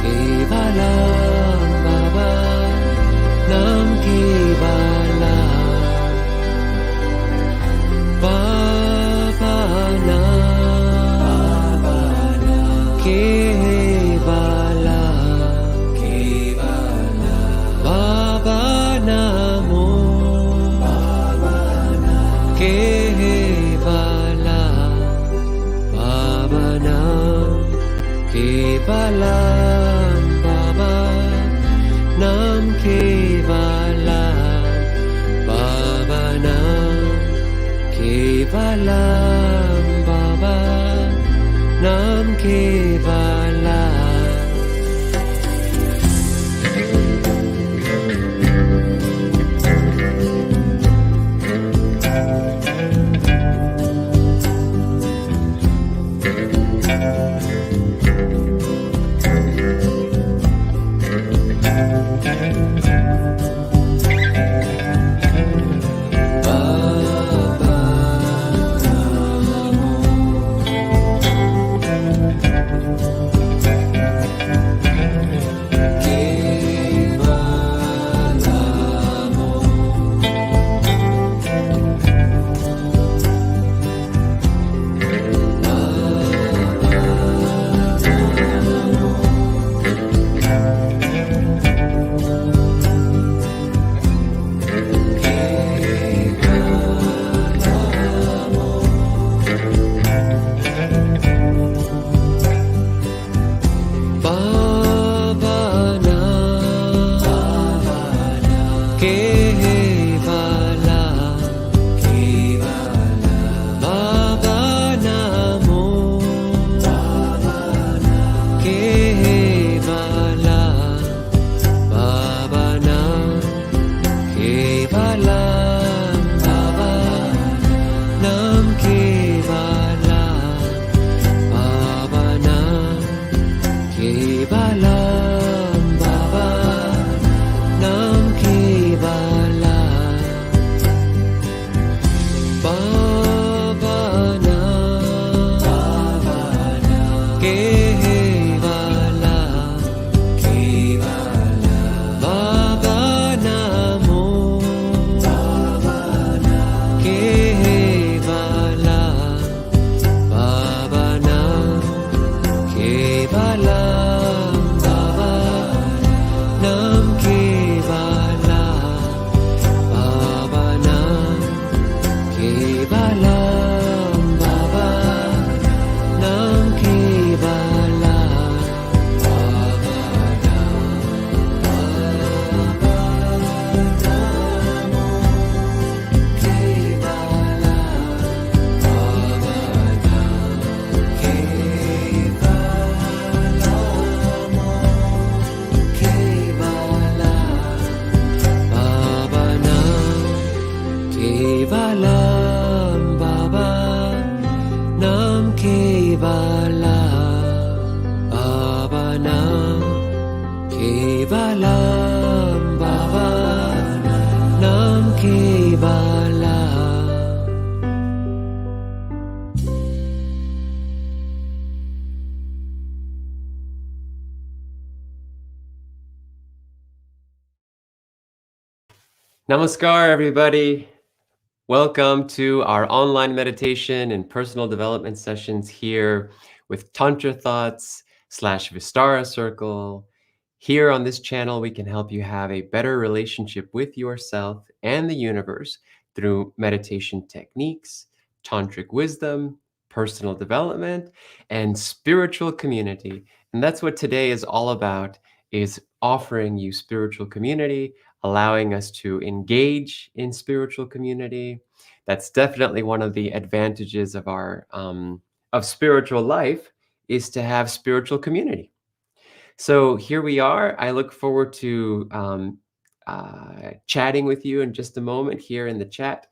Kevalam Baba Nam Kevalam Baba Nam Kevalam Baba Namo Kevalam Baba Nam Kevalam Baba Nam Kevalam Baba Nam Kevalam Baba Nam Kevalam. Namaskar, everybody. Welcome to our online meditation and personal development sessions here with Tantra Thoughts / Vistara Circle. Here on this channel, we can help you have a better relationship with yourself and the universe through meditation techniques, tantric wisdom, personal development, and spiritual community. And that's what today is all about, is offering you spiritual community, allowing us to engage in spiritual community. That's definitely one of the advantages of our of spiritual life, is to have spiritual community. So here we are. I look forward to chatting with you in just a moment here in the chat.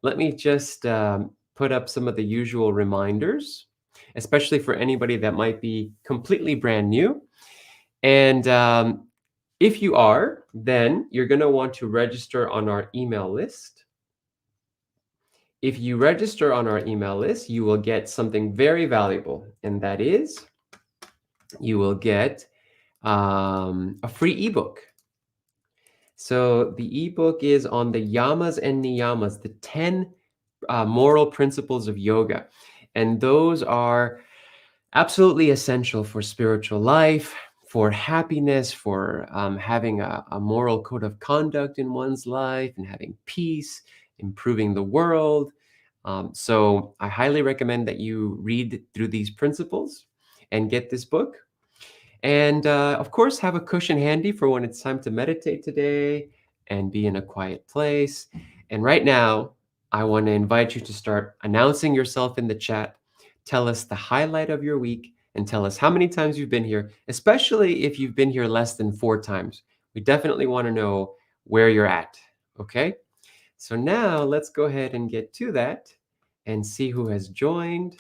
Let me just put up some of the usual reminders, especially for anybody that might be completely brand new. And if you are, then you're going to want to register on our email list. If you register on our email list, you will get something very valuable, and that is you will get a free ebook. So the ebook is on the yamas and niyamas, the 10 moral principles of yoga. And those are absolutely essential for spiritual life, for happiness, for having a moral code of conduct in one's life and having peace, improving the world. So I highly recommend that you read through these principles and get this book. And of course, have a cushion handy for when it's time to meditate today and be in a quiet place. And right now, I want to invite you to start announcing yourself in the chat. Tell us the highlight of your week and tell us how many times you've been here, especially if you've been here less than 4 times. We definitely want to know where you're at. Okay? So now let's go ahead and get to that and see who has joined.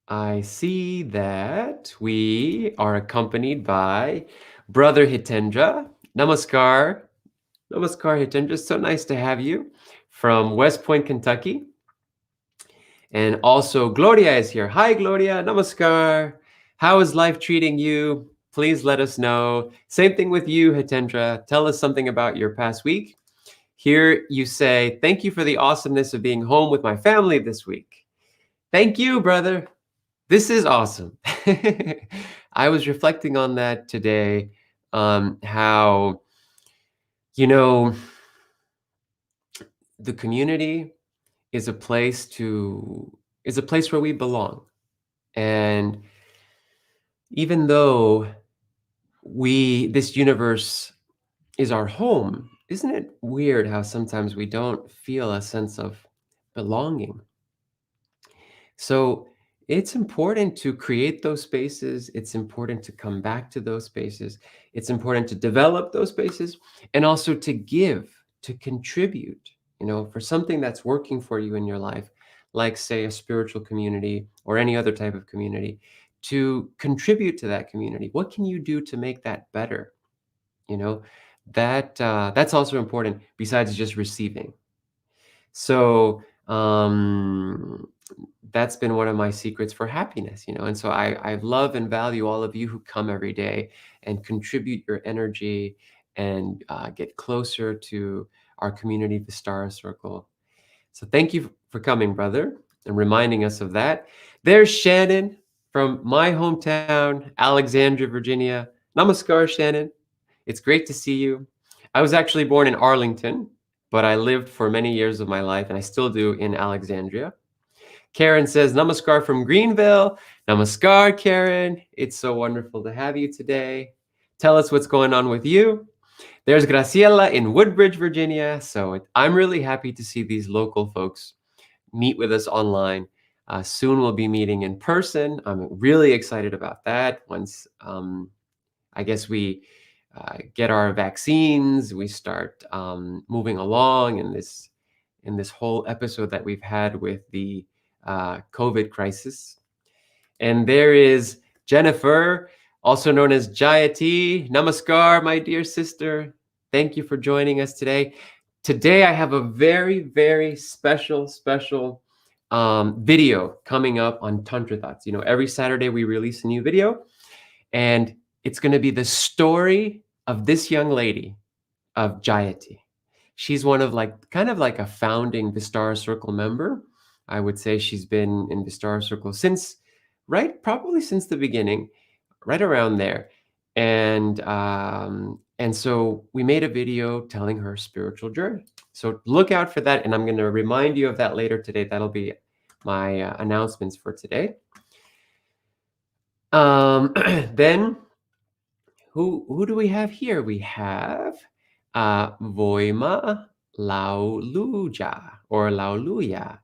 I see that we are accompanied by Brother Hitendra. Namaskar. Namaskar, Hitendra. So nice to have you from West Point, Kentucky. And also, Gloria is here. Hi, Gloria. Namaskar. How is life treating you? Please let us know. Same thing with you, Hitendra. Tell us something about your past week. Here you say, thank you for the awesomeness of being home with my family this week. Thank you, brother. This is awesome. I was reflecting on that today, how, you know, the community is a place where we belong. And even though this universe is our home, isn't it weird how sometimes we don't feel a sense of belonging? So it's important to create those spaces. It's important to come back to those spaces. It's important to develop those spaces and also to give, to contribute, for something that's working for you in your life, like, say, a spiritual community or any other type of community, to contribute to that community. What can you do to make that better? You know, that's also important besides just receiving. So, that's been one of my secrets for happiness, and so I love and value all of you who come every day and contribute your energy and get closer to our community, the Star Circle. So thank you for coming, brother, and reminding us of that. There's Shannon from my hometown, Alexandria, Virginia. Namaskar, Shannon. It's great to see you. I was actually born in Arlington, but I lived for many years of my life, and I still do, in Alexandria. Karen says, Namaskar from Greenville. Namaskar, Karen. It's so wonderful to have you today. Tell us what's going on with you. There's Graciela in Woodbridge, Virginia. So I'm really happy to see these local folks meet with us online. Soon we'll be meeting in person. I'm really excited about that. Once I guess we get our vaccines, we start moving along in this whole episode that we've had with the COVID crisis. And there is Jennifer, also known as Jayati. Namaskar, my dear sister. Thank you for joining us today. Today, I have a very, very special video coming up on Tantra Thoughts. Every Saturday we release a new video, and it's going to be the story of this young lady, of Jayati. She's one of kind of like a founding Vistara Circle member. I would say she's been in Vistara Circle probably since the beginning, right around there. And so we made a video telling her spiritual journey. So look out for that, and I'm going to remind you of that later today. That'll be my announcements for today. Then who do we have here? We have Voima Lauluja or Lauluja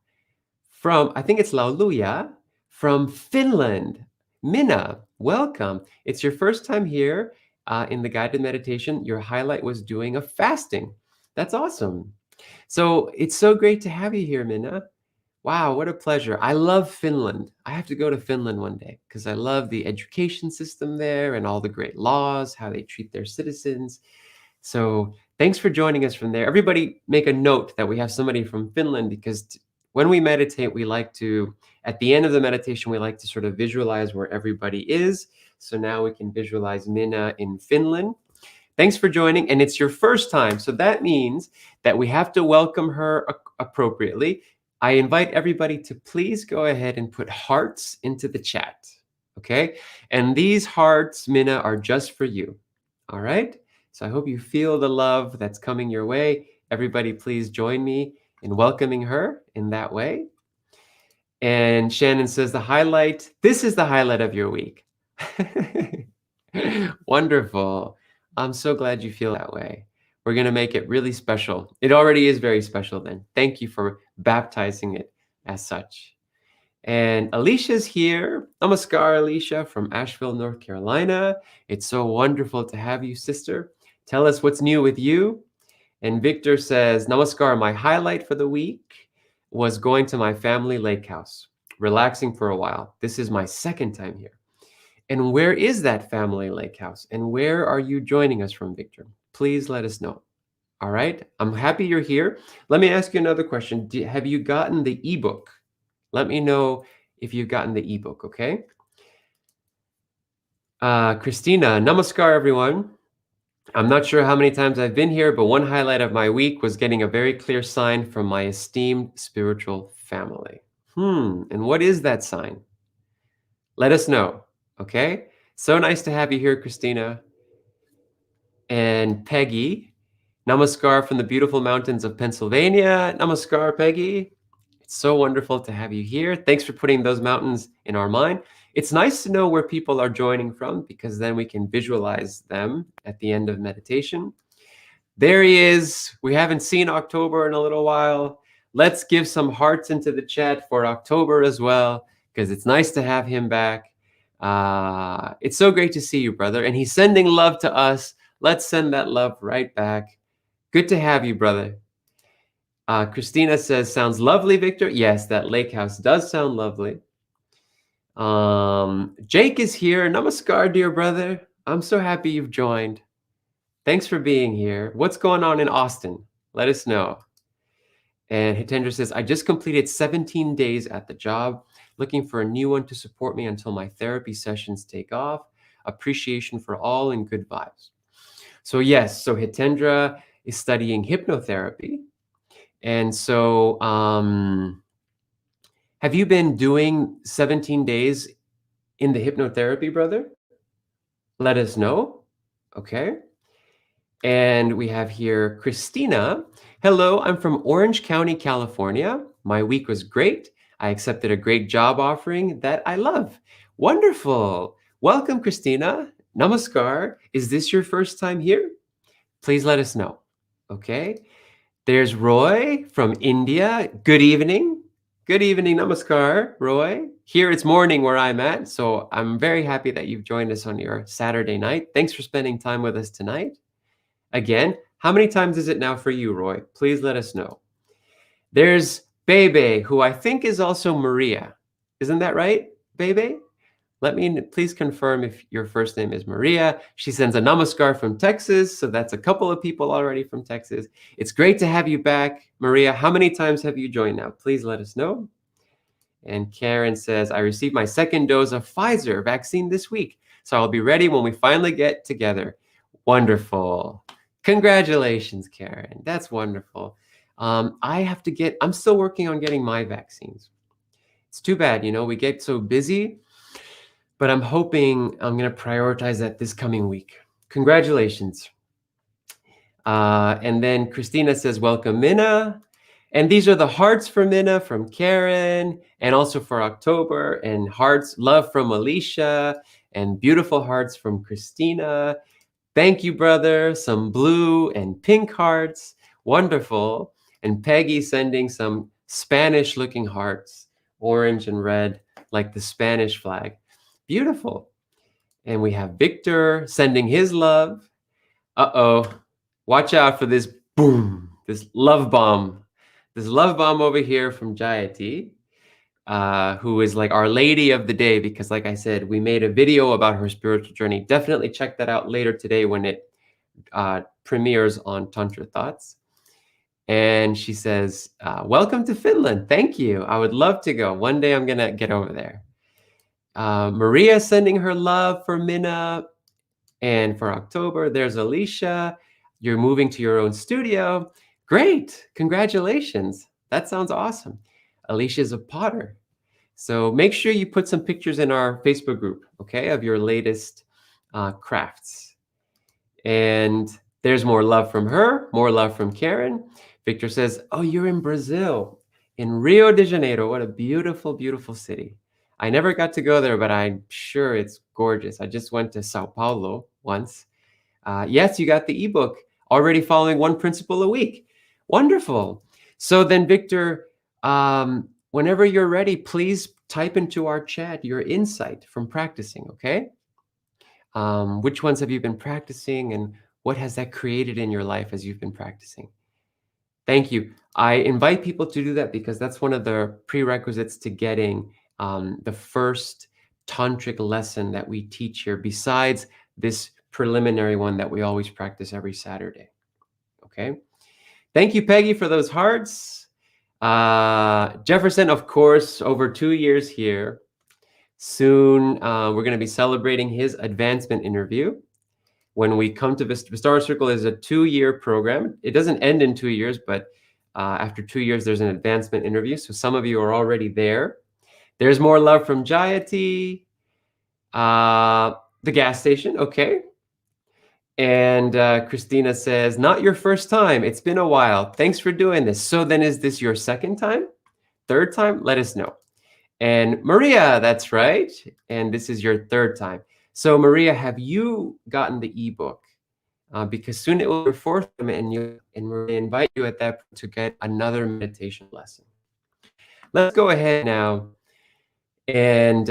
from, I think it's Lauluja, from Finland. Minna, welcome. It's your first time here in the guided meditation. Your highlight was doing a fasting. That's awesome. So it's so great to have you here, Minna. Wow, what a pleasure. I love Finland. I have to go to Finland one day because I love the education system there and all the great laws, how they treat their citizens. So thanks for joining us from there. Everybody make a note that we have somebody from Finland, because when we meditate, we like to, at the end of the meditation, we like to sort of visualize where everybody is. So now we can visualize Minna in Finland. Thanks for joining, and it's your first time, so that means that we have to welcome her appropriately. I invite everybody to please go ahead and put hearts into the chat, okay? And these hearts, Minna, are just for you, all right? So I hope you feel the love that's coming your way. Everybody, please join me in welcoming her in that way. And Shannon says this is the highlight of your week. Wonderful. I'm so glad you feel that way. We're going to make it really special. It already is very special then. Thank you for baptizing it as such. And Alicia's here. Namaskar, Alicia from Asheville, North Carolina. It's so wonderful to have you, sister. Tell us what's new with you. And Victor says, Namaskar, my highlight for the week was going to my family lake house, relaxing for a while. This is my second time here. And where is that family lake house? And where are you joining us from, Victor? Please let us know. All right. I'm happy you're here. Let me ask you another question. Have you gotten the ebook? Let me know if you've gotten the ebook, okay? Christina, namaskar, everyone. I'm not sure how many times I've been here, but one highlight of my week was getting a very clear sign from my esteemed spiritual family. And what is that sign? Let us know. Okay, so nice to have you here, Christina. And Peggy, namaskar from the beautiful mountains of Pennsylvania. Namaskar, Peggy. It's so wonderful to have you here. Thanks for putting those mountains in our mind. It's nice to know where people are joining from because then we can visualize them at the end of meditation. There he is. We haven't seen October in a little while. Let's give some hearts into the chat for October as well because it's nice to have him back. It's so great to see you, brother. And he's sending love to us. Let's send that love right back. Good to have you, brother. Christina says, sounds lovely, Victor. Yes, that lake house does sound lovely. Jake is here. Namaskar, dear brother. I'm so happy you've joined. Thanks for being here. What's going on in Austin? Let us know. And Hitendra says, I just completed 17 days at the job. Looking for a new one to support me until my therapy sessions take off. Appreciation for all and good vibes. So yes, so Hitendra is studying hypnotherapy. And so have you been doing 17 days in the hypnotherapy, brother? Let us know. Okay. And we have here Christina. Hello, I'm from Orange County, California. My week was great. I accepted a great job offering that I love. Wonderful. Welcome, Christina. Namaskar. Is this your first time here? Please let us know. Okay. There's Roy from India. Good evening. Good evening. Namaskar, Roy. Here it's morning where I'm at. So I'm very happy that you've joined us on your Saturday night. Thanks for spending time with us tonight. Again, how many times is it now for you, Roy? Please let us know. There's Bebe, who I think is also Maria. Isn't that right, Bebe? Let me please confirm if your first name is Maria. She sends a namaskar from Texas. So that's a couple of people already from Texas. It's great to have you back, Maria. How many times have you joined now? Please let us know. And Karen says, I received my second dose of Pfizer vaccine this week. So I'll be ready when we finally get together. Wonderful. Congratulations, Karen. That's wonderful. I'm still working on getting my vaccines. It's too bad, we get so busy, but I'm hoping I'm going to prioritize that this coming week. Congratulations. And then Christina says, welcome, Minna. And these are the hearts for Minna from Karen and also for October, and hearts, love from Alicia, and beautiful hearts from Christina. Thank you, brother. Some blue and pink hearts. Wonderful. And Peggy sending some Spanish-looking hearts, orange and red, like the Spanish flag. Beautiful. And we have Victor sending his love. Uh-oh. Watch out for this boom, this love bomb. This love bomb over here from Jayati, who is like our lady of the day, because like I said, we made a video about her spiritual journey. Definitely check that out later today when it premieres on Tantra Thoughts. And she says, welcome to Finland. Thank you. I would love to go. One day I'm going to get over there. Maria sending her love for Minna. And for October, there's Alicia. You're moving to your own studio. Great. Congratulations. That sounds awesome. Alicia's a potter. So make sure you put some pictures in our Facebook group, okay, of your latest crafts. And there's more love from her, more love from Karen. Victor says, oh, you're in Brazil, in Rio de Janeiro. What a beautiful, beautiful city. I never got to go there, but I'm sure it's gorgeous. I just went to Sao Paulo once. Yes, you got the ebook, already following one principle a week. Wonderful. So then, Victor, whenever you're ready, please type into our chat your insight from practicing, okay? Which ones have you been practicing, and what has that created in your life as you've been practicing? Thank you. I invite people to do that because that's one of the prerequisites to getting the first tantric lesson that we teach here, besides this preliminary one that we always practice every Saturday. Okay. Thank you, Peggy, for those hearts. Jefferson, of course, over 2 years here. Soon, we're going to be celebrating his advancement interview. When we come to Vistara Circle is a 2-year program. It doesn't end in 2 years, but after 2 years, there's an advancement interview. So some of you are already there. There's more love from Jayati. The gas station, okay. And Christina says, not your first time. It's been a while. Thanks for doing this. So then is this your second time? Third time? Let us know. And Maria, that's right. And this is your third time. So Maria, have you gotten the ebook? Because soon it will be your fourth time, and we invite you at that point to get another meditation lesson. Let's go ahead now. And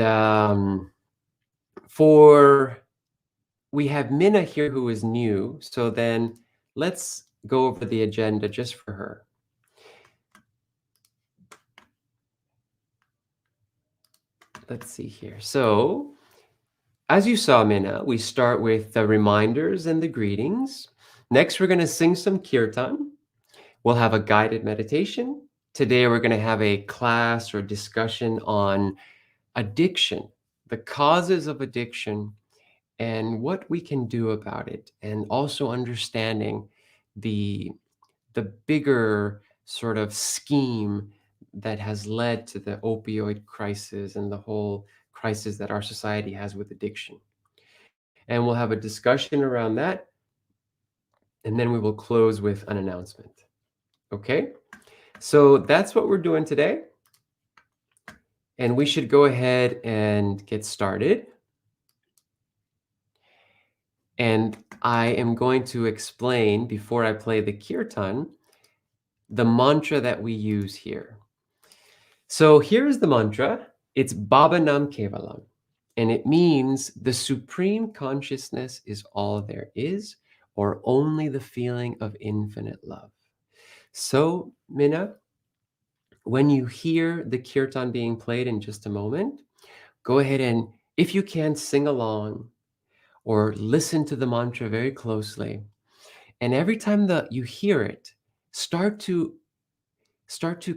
we have Minna here who is new. So then let's go over the agenda just for her. Let's see here. So as you saw, Minna, we start with the reminders and the greetings. Next, we're going to sing some kirtan. We'll have a guided meditation. Today, we're going to have a class or discussion on addiction, the causes of addiction, and what we can do about it, and also understanding the bigger sort of scheme that has led to the opioid crisis and the whole crisis that our society has with addiction. And we'll have a discussion around that, and then we will close with an announcement. Okay, so that's what we're doing today. And we should go ahead and get started. And I am going to explain, before I play the kirtan, the mantra that we use here. So here's the mantra. It's Baba Nam Kevalam. And it means the supreme consciousness is all there is, or only the feeling of infinite love. So, Minna, when you hear the kirtan being played in just a moment, go ahead and, if you can, sing along or listen to the mantra very closely. And every time that you hear it, start to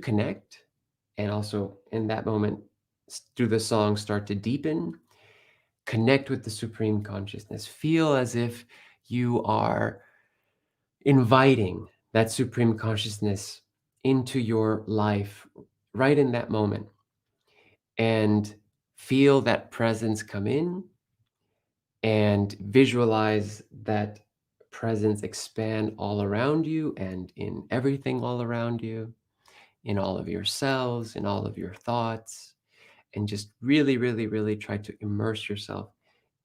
connect, and also in that moment, through the song, start to deepen, connect with the supreme consciousness. Feel as if you are inviting that supreme consciousness into your life right in that moment, and feel that presence come in, and visualize that presence expand all around you and in everything all around you, in all of your cells, in all of your thoughts, and just really, really, really try to immerse yourself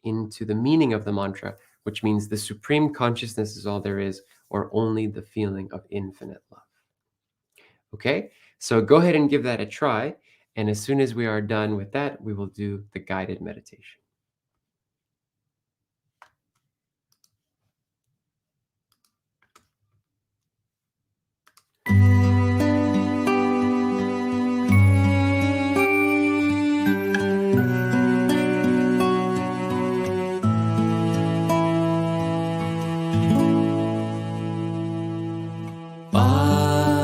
into the meaning of the mantra, which means the supreme consciousness is all there is, or only the feeling of infinite love. Okay, so go ahead and give that a try. And as soon as we are done with that, we will do the guided meditation. Bye.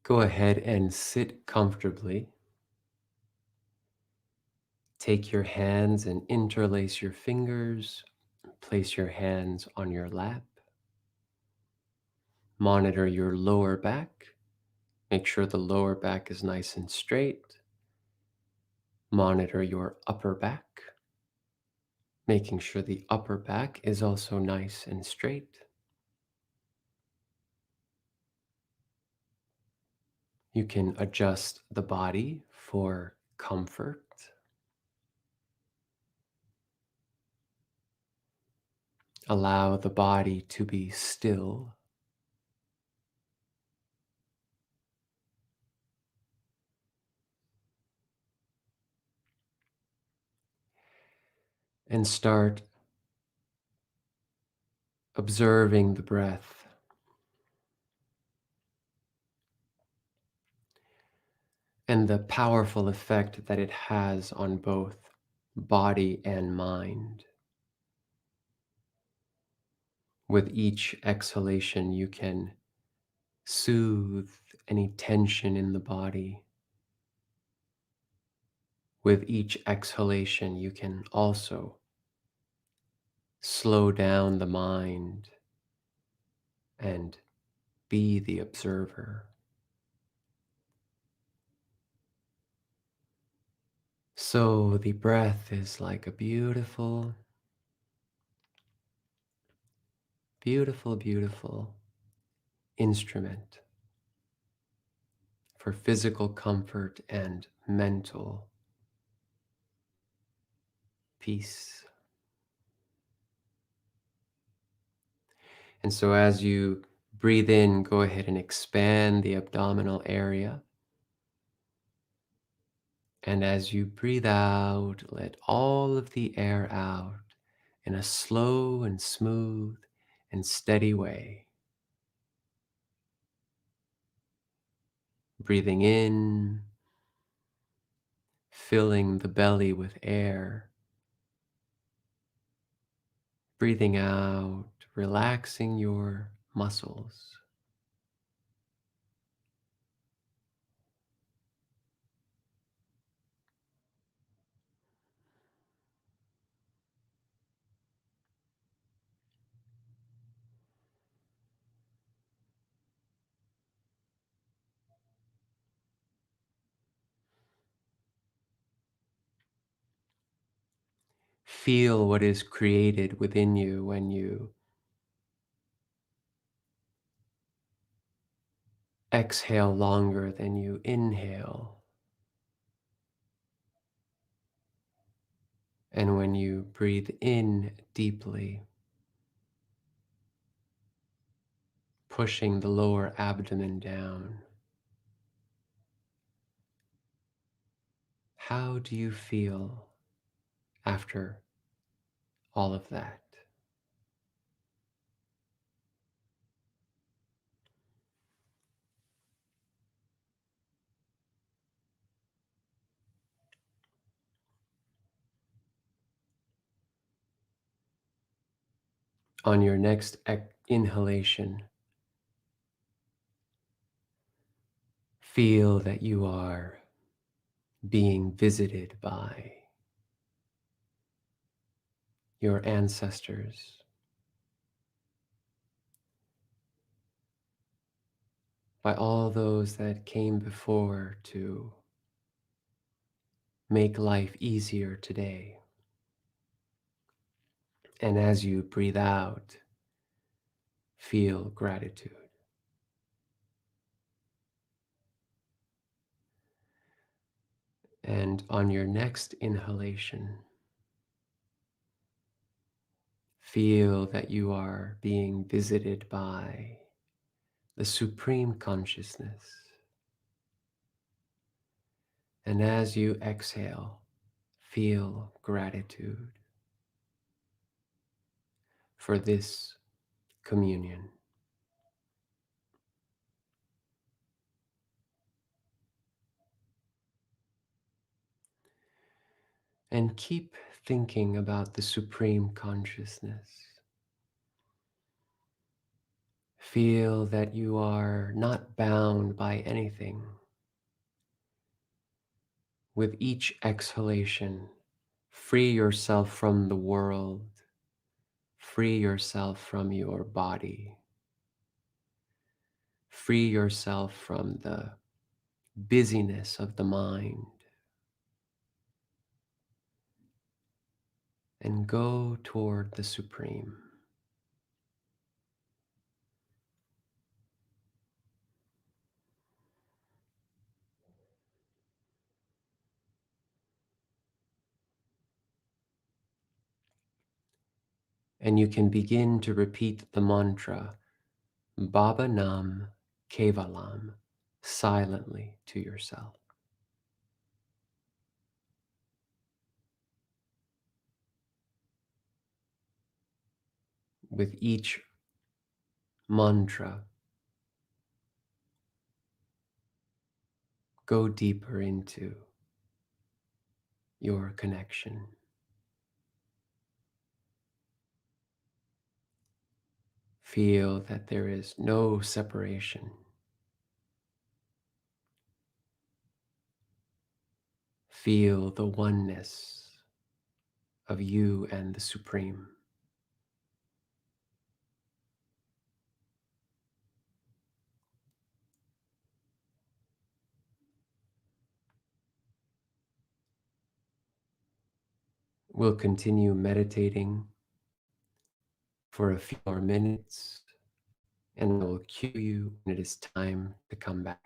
Go ahead and sit comfortably. Take your hands and interlace your fingers. Place your hands on your lap. Monitor your lower back. Make sure the lower back is nice and straight. Monitor your upper back, making sure the upper back is also nice and straight. You can adjust the body for comfort. Allow the body to be still. And start observing the breath. And the powerful effect that it has on both body and mind. With each exhalation, you can soothe any tension in the body. With each exhalation, you can also slow down the mind and be the observer. So the breath is like a beautiful, beautiful, beautiful instrument for physical comfort and mental peace. And so as you breathe in, go ahead and expand the abdominal area. And as you breathe out, let all of the air out in a slow and smooth and steady way. Breathing in, filling the belly with air. Breathing out, relaxing your muscles. Feel what is created within you when you exhale longer than you inhale. And when you breathe in deeply, pushing the lower abdomen down. How do you feel after all of that? On your next inhalation, feel that you are being visited by your ancestors, by all those that came before to make life easier today. And as you breathe out, feel gratitude. And on your next inhalation, feel that you are being visited by the supreme consciousness. And as you exhale, feel gratitude for this communion. And keep thinking about the supreme consciousness. Feel that you are not bound by anything. With each exhalation, free yourself from the world, free yourself from your body, free yourself from the busyness of the mind, and go toward the Supreme. And you can begin to repeat the mantra Baba Nam Kevalam silently to yourself. With each mantra, go deeper into your connection. Feel that there is no separation. Feel the oneness of you and the Supreme. We'll continue meditating for a few more minutes, and I will cue you when it is time to come back.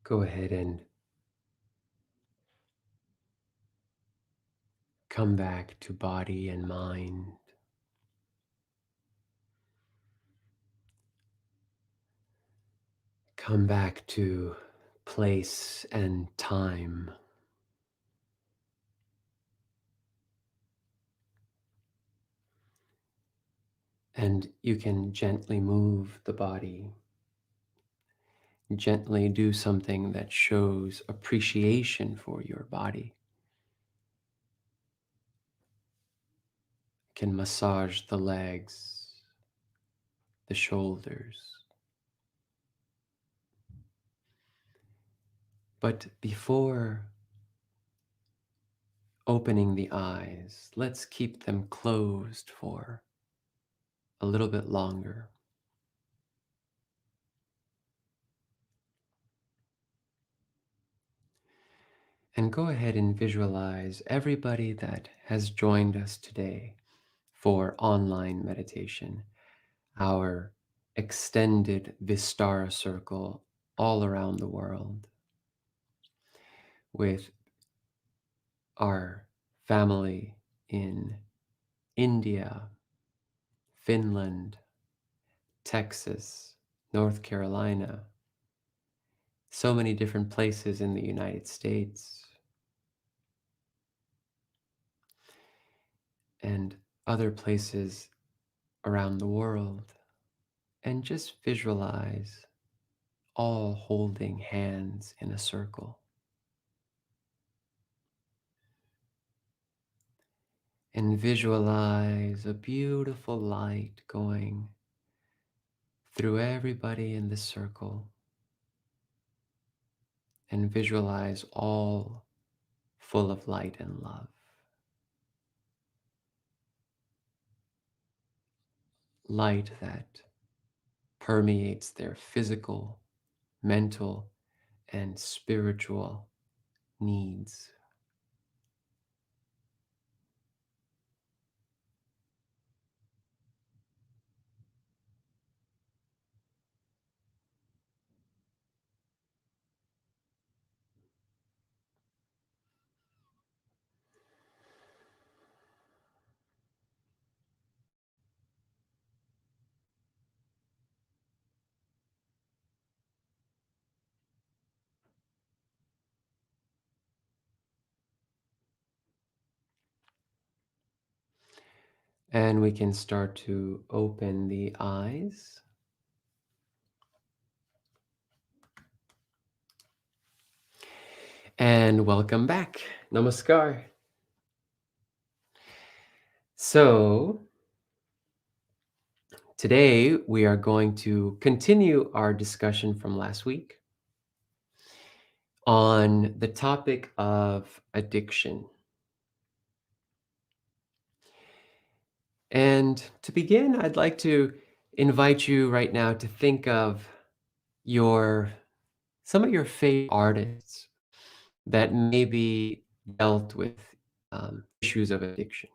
Go ahead and come back to body and mind. Come back to place and time. And you can gently move the body, gently do something that shows appreciation for your body. Can massage the legs, the shoulders. But before opening the eyes, let's keep them closed for a little bit longer. And go ahead and visualize everybody that has joined us today for online meditation, our extended Vistara circle all around the world, with our family in India, Finland, Texas, North Carolina, so many different places in the United States, and other places around the world. And just visualize all holding hands in a circle. And visualize a beautiful light going through everybody in the circle. And visualize all full of light and love. Light that permeates their physical, mental, and spiritual needs. And we can start to open the eyes. And welcome back. Namaskar. So, today we are going to continue our discussion from last week on the topic of addiction. And to begin, I'd like to invite you right now to think of your some of your favorite artists that maybe dealt with issues of addiction.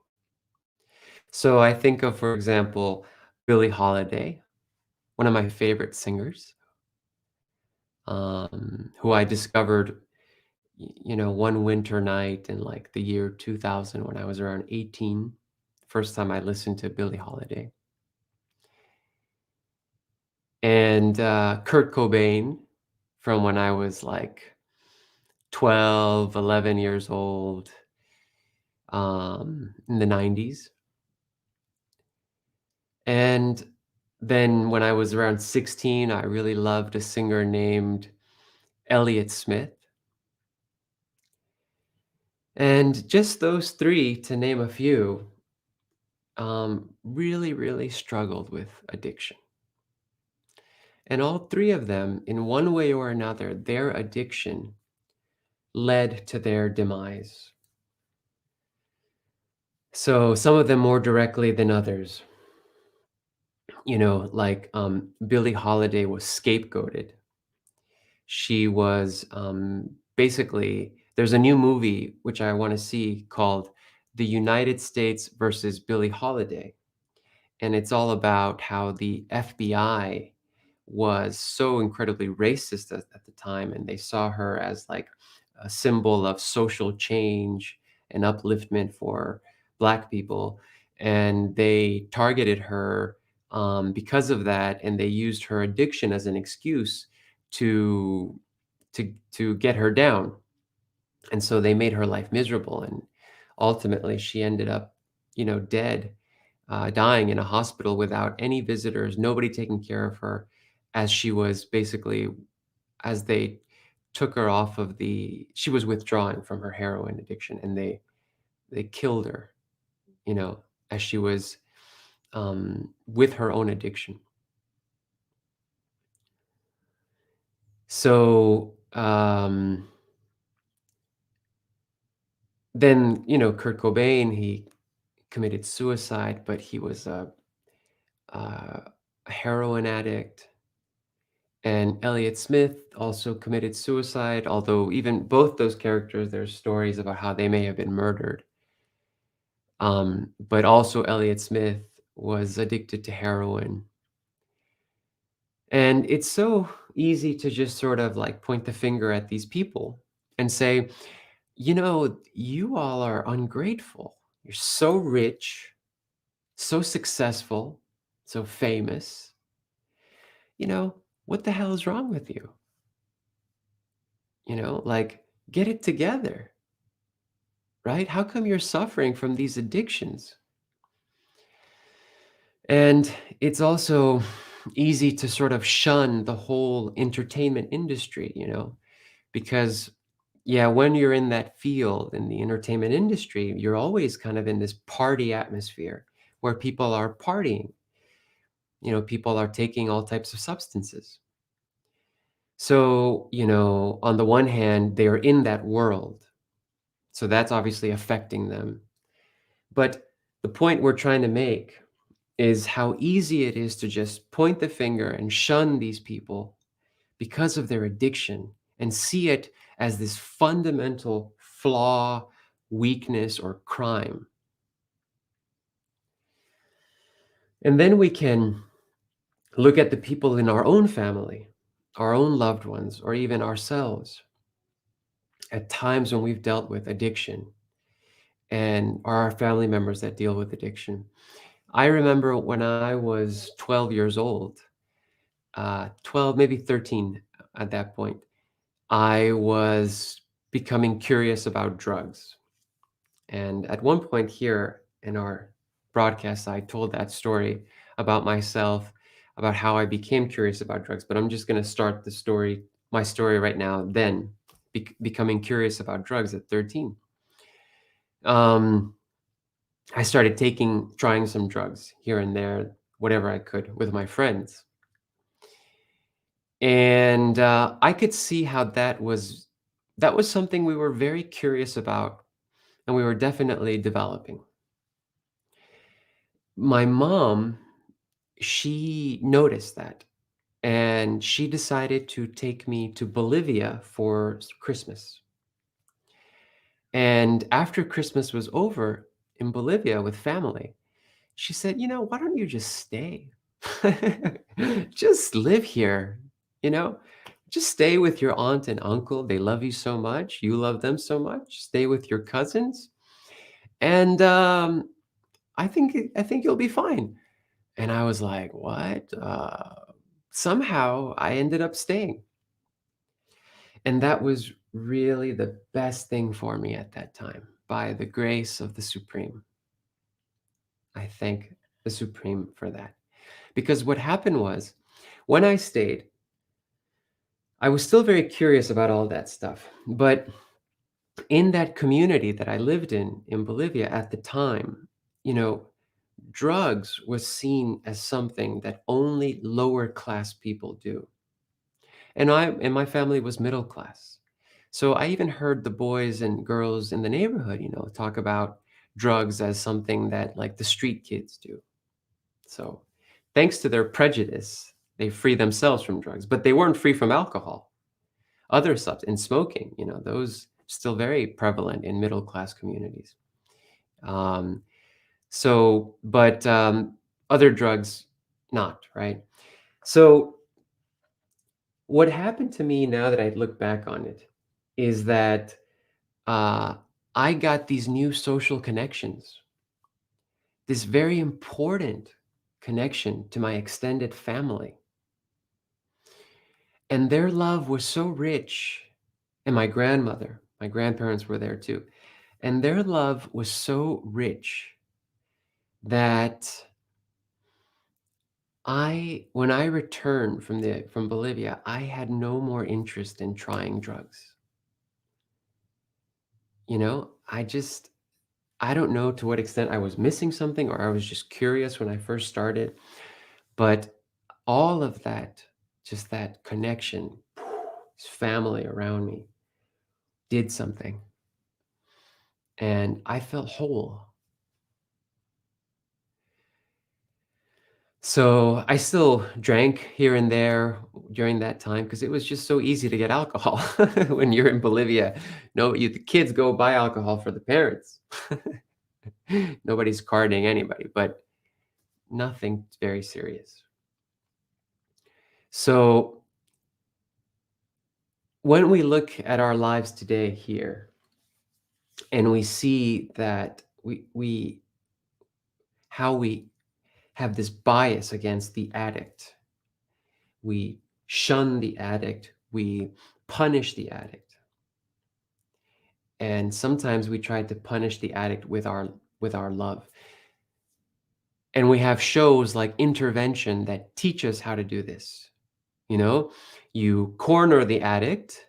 So I think of, for example, Billie Holiday, one of my favorite singers, who I discovered, one winter night in like the year 2000 when I was around 18. First time I listened to Billie Holiday. And Kurt Cobain from when I was like 12, 11 years old, in the 90s. And then when I was around 16, I really loved a singer named Elliott Smith. And just those three, to name a few, really, really struggled with addiction. And all three of them, in one way or another, their addiction led to their demise. So some of them more directly than others. Like Billie Holiday was scapegoated. She was basically, there's a new movie which I want to see called The United States versus Billie Holiday. And it's all about how the FBI was so incredibly racist at the time, and they saw her as like a symbol of social change and upliftment for Black people, and they targeted her because of that, and they used her addiction as an excuse to to get her down, and so they made her life miserable, and ultimately she ended up, dead, dying in a hospital without any visitors, nobody taking care of her, as she was basically as they took her off of the she was withdrawing from her heroin addiction, and they killed her, you know, as she was, with her own addiction. So, then, Kurt Cobain, he committed suicide, but he was a heroin addict, and Elliott Smith also committed suicide, although even both those characters, there's stories about how they may have been murdered. But also Elliott Smith was addicted to heroin. And it's so easy to just sort of like point the finger at these people and say, you all are ungrateful. You're so rich, so successful, so famous. What the hell is wrong with you? Like, get it together, right? How come you're suffering from these addictions? And it's also easy to sort of shun the whole entertainment industry, because, yeah, when you're in that field in the entertainment industry, you're always kind of in this party atmosphere where people are partying, people are taking all types of substances. So, on the one hand, they are in that world. So that's obviously affecting them. But the point we're trying to make is how easy it is to just point the finger and shun these people because of their addiction and see it as this fundamental flaw, weakness, or crime. And then we can look at the people in our own family, our own loved ones, or even ourselves at times when we've dealt with addiction and our family members that deal with addiction. I remember when I was 12 years old, 12, maybe 13 at that point, I was becoming curious about drugs. And at one point here in our broadcast, I told that story about myself, about how I became curious about drugs. But I'm just going to start my story right now, then becoming curious about drugs at 13. Um, I started trying some drugs here and there, whatever I could with my friends. And I could see how that was something we were very curious about, and we were definitely developing. My mom, she noticed that, and she decided to take me to Bolivia for Christmas. And after Christmas was over in Bolivia with family, she said, why don't you just stay? Just live here, you know? Just stay with your aunt and uncle. They love you so much. You love them so much. Stay with your cousins. And I think you'll be fine. And I was like, what? Somehow I ended up staying. And that was really the best thing for me at that time, by the grace of the Supreme. I thank the Supreme for that. Because what happened was, when I stayed, I was still very curious about all that stuff. But in that community that I lived in Bolivia at the time, you know, drugs was seen as something that only lower class people do. And my family was middle class. So I even heard the boys and girls in the neighborhood, talk about drugs as something that like the street kids do. So thanks to their prejudice, they free themselves from drugs, but they weren't free from alcohol. Other subs and smoking, those still very prevalent in middle class communities. Um, but other drugs, not right. So What happened to me now that I look back on it is that uh, I got these new social connections, this very important connection to my extended family. And their love was so rich. And my grandparents were there too. And their love was so rich that when I returned from Bolivia, I had no more interest in trying drugs. You know, I don't know to what extent I was missing something or I was just curious when I first started, but all of that, just that connection, this family around me did something, and I felt whole. So I still drank here and there during that time because it was just so easy to get alcohol when you're in Bolivia. No, the kids go buy alcohol for the parents. Nobody's carding anybody, but nothing very serious. So when we look at our lives today here and we see that we how we have this bias against the addict, we shun the addict, we punish the addict, and sometimes we try to punish the addict with our love. And we have shows like Intervention that teach us how to do this. You know, you corner the addict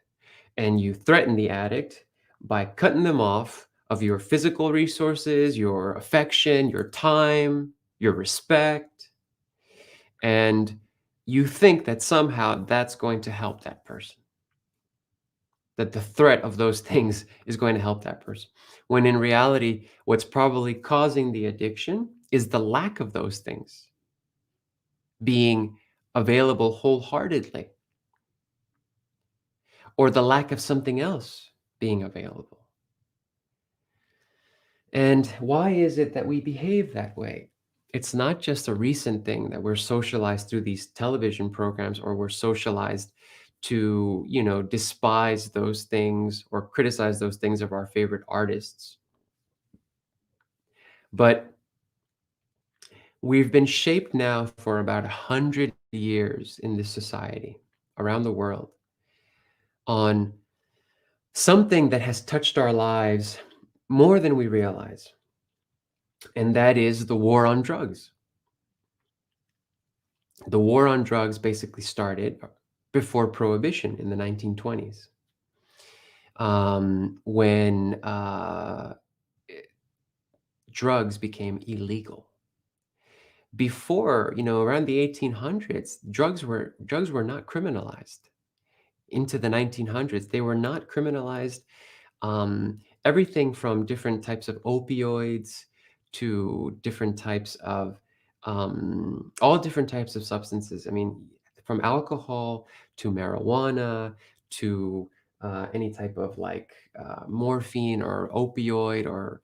and you threaten the addict by cutting them off of your physical resources, your affection, your time, your respect, and you think that somehow that's going to help that person, that the threat of those things is going to help that person. When in reality, what's probably causing the addiction is the lack of those things being available wholeheartedly, or the lack of something else being available. And why is it that we behave that way? It's not just a recent thing that we're socialized through these television programs, or we're socialized to, despise those things or criticize those things of our favorite artists. But we've been shaped now for about 100 years in this society around the world on something that has touched our lives more than we realize, and that is the war on drugs. The war on drugs basically started before Prohibition in the 1920s, when drugs became illegal. Before, around the 1800s, drugs were not criminalized. Into the 1900s, they were not criminalized. Everything from different types of opioids to different types of all different types of substances. I mean, from alcohol to marijuana to any type of like morphine or opioid or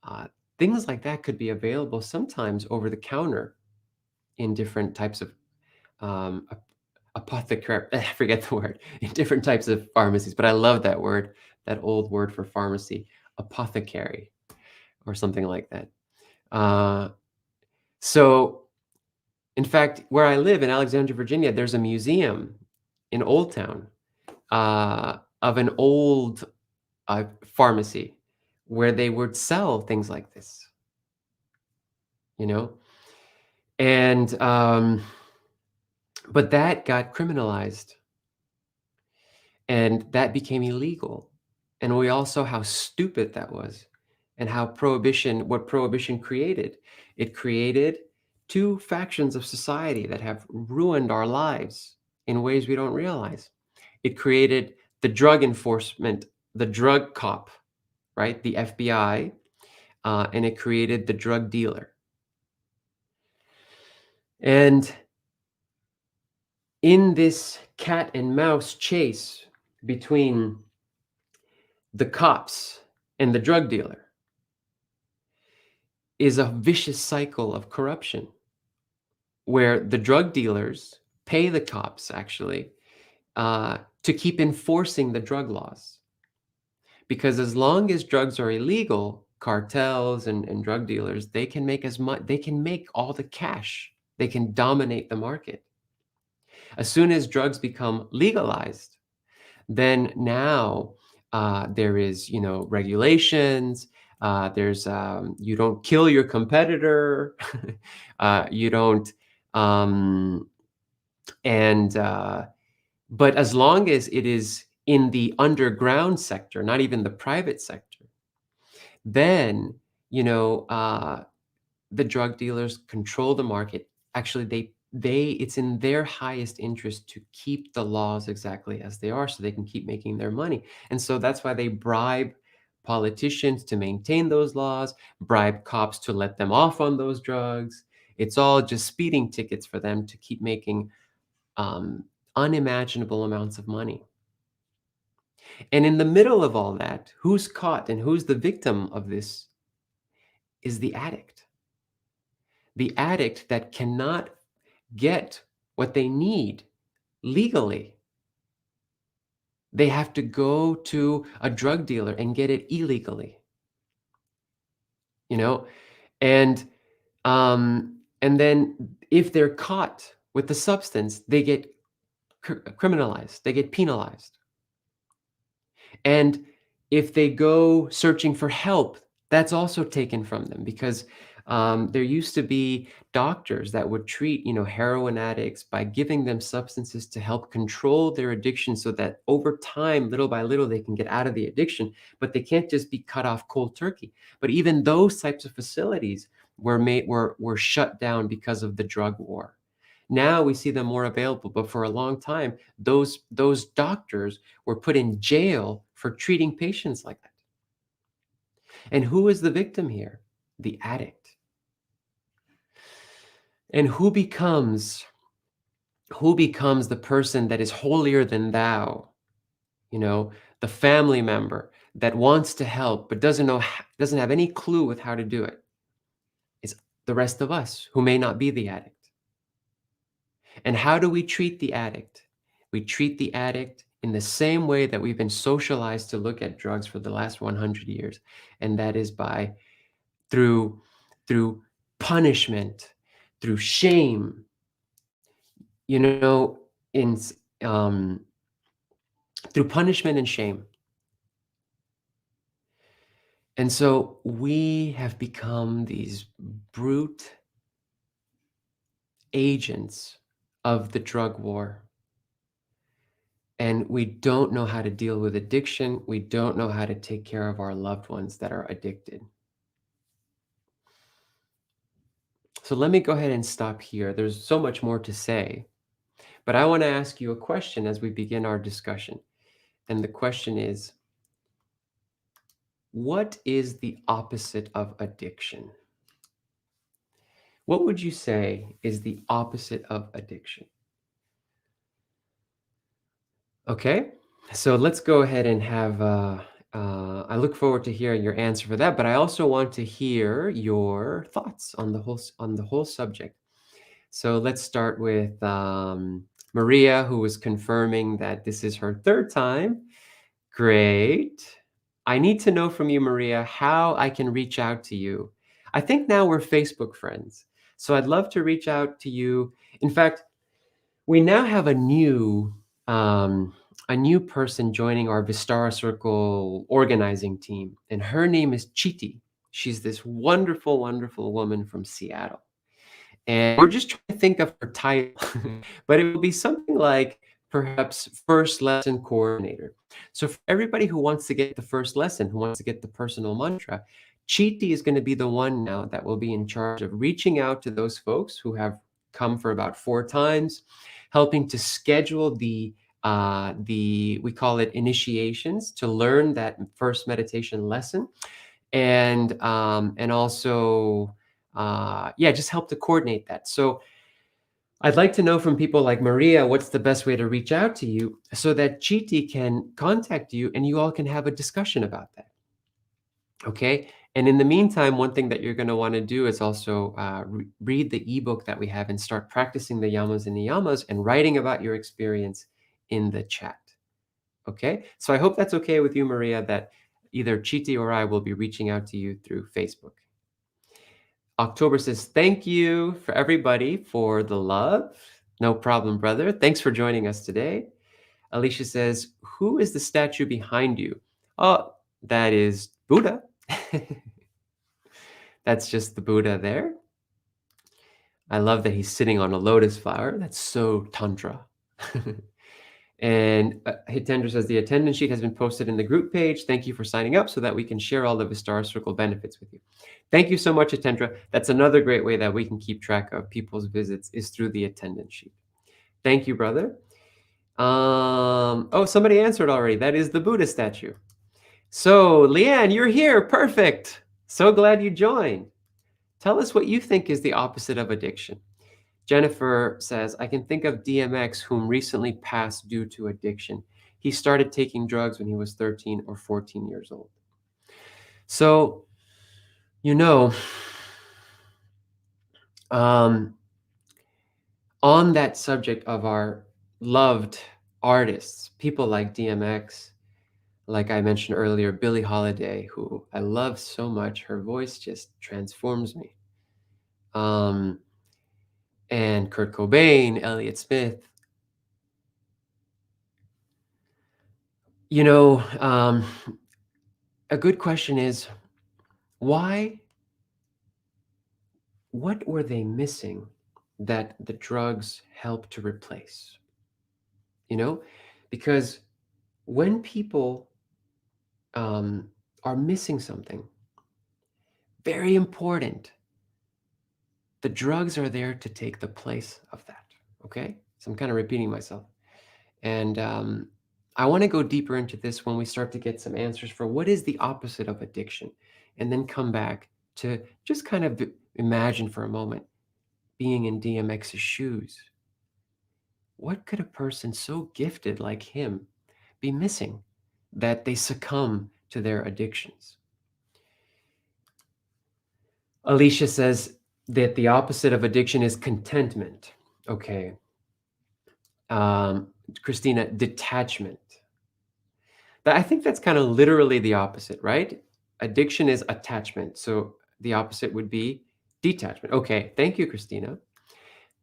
uh, things like that could be available sometimes over the counter in different types of apothecary, I forget the word, in different types of pharmacies, but I love that word, that old word for pharmacy, apothecary or something like that. Uh, so, in fact, where I live in Alexandria, Virginia, there's a museum in Old Town of an old pharmacy where they would sell things like this, you know? And, but that got criminalized and that became illegal. And we all saw how stupid that was and how what prohibition created. It created two factions of society that have ruined our lives in ways we don't realize. It created the drug enforcement, the drug cop, right? The FBI, and it created the drug dealer. And in this cat and mouse chase between the cops and the drug dealer is a vicious cycle of corruption where the drug dealers pay the cops actually to keep enforcing the drug laws. Because as long as drugs are illegal, cartels and drug dealers, they can make as much, they can make all the cash. They can dominate the market. As soon as drugs become legalized, then now there is, regulations. There's you don't kill your competitor. You don't, um, and but as long as it is in the underground sector, not even the private sector, then you know uh, the drug dealers control the market. Actually, they it's in their highest interest to keep the laws exactly as they are so they can keep making their money. And so that's why they bribe politicians to maintain those laws, bribe cops to let them off on those drugs. It's all just speeding tickets for them to keep making um, unimaginable amounts of money. And in the middle of all that, who's caught and who's the victim of this is the addict. The addict that cannot get what they need legally. They have to go to a drug dealer and get it illegally, you know? And and then if they're caught with the substance, they get criminalized, they get penalized. And if they go searching for help, that's also taken from them because there used to be doctors that would treat, heroin addicts by giving them substances to help control their addiction so that over time, little by little, they can get out of the addiction. But they can't just be cut off cold turkey. But even those types of facilities were shut down because of the drug war. Now we see them more available, but for a long time, those doctors were put in jail for treating patients like that. And who is the victim here? The addict. And who becomes the person that is holier than thou, the family member that wants to help but doesn't have any clue with how to do it? It's the rest of us who may not be the addict. And how do we treat the addict? We treat the addict in the same way that we've been socialized to look at drugs for the last 100 years, and that is by through through punishment, through shame, you know, in um, through punishment and shame. And so we have become these brute agents of the drug war. And we don't know how to deal with addiction. We don't know how to take care of our loved ones that are addicted. So let me go ahead and stop here. There's so much more to say, but I want to ask you a question as we begin our discussion. And the question is, what is the opposite of addiction? What would you say is the opposite of addiction? Okay, so let's go ahead and have. I look forward to hearing your answer for that, but I also want to hear your thoughts on the whole subject. So let's start with Maria, who was confirming that this is her third time. Great. I need to know from you, Maria, how I can reach out to you. I think now we're Facebook friends, so I'd love to reach out to you. In fact, we now have um, a new person joining our Vistara Circle organizing team, and her name is Chiti. She's this wonderful, wonderful woman from Seattle. And we're just trying to think of her title, but it will be something like perhaps first lesson coordinator. So for everybody who wants to get the first lesson, who wants to get the personal mantra, Chiti is going to be the one now that will be in charge of reaching out to those folks who have come for about 4 times, helping to schedule the we call it initiations to learn that first meditation lesson, and also yeah, just help to coordinate that. So I'd like to know from people like Maria, what's the best way to reach out to you so that Chiti can contact you and you all can have a discussion about that. Okay. And in the meantime, one thing that you're going to want to do is also read the ebook that we have and start practicing the yamas and niyamas and writing about your experience in the chat. Okay? So I hope that's okay with you, Maria, that either Chiti or I will be reaching out to you through Facebook. October says, thank you for everybody for the love. No problem, brother. Thanks for joining us today. Alicia says, who is the statue behind you? Oh, that is Buddha. That's just the Buddha there. I love that he's sitting on a lotus flower. That's so tantra. And Hitendra says, the attendance sheet has been posted in the group page. Thank you for signing up so that we can share all the Vistara Circle benefits with you. Thank you so much, Hitendra. That's another great way that we can keep track of people's visits is through the attendance sheet. Thank you, brother. Oh, somebody answered already. That is the Buddha statue. So, Leanne, you're here. Perfect. So glad you joined. Tell us what you think is the opposite of addiction. Jennifer says, I can think of DMX, whom recently passed due to addiction. He started taking drugs when he was 13 or 14 years old. So, you know, on that subject of our loved artists, people like DMX, like I mentioned earlier, Billie Holiday, who I love so much, her voice just transforms me. And Kurt Cobain, Elliott Smith. You know, a good question is, why? What were they missing that the drugs help to replace? You know, because when people are missing something very important, the drugs are there to take the place of that. Okay, so I'm kind of repeating myself. And I want to go deeper into this when we start to get some answers for what is the opposite of addiction, and then come back to just kind of imagine for a moment being in DMX's shoes. What could a person so gifted like him be missing that they succumb to their addictions? Alicia says that the opposite of addiction is contentment. Okay. Christina, detachment. I think that's kind of literally the opposite, right? Addiction is attachment. So the opposite would be detachment. Okay, thank you, Christina.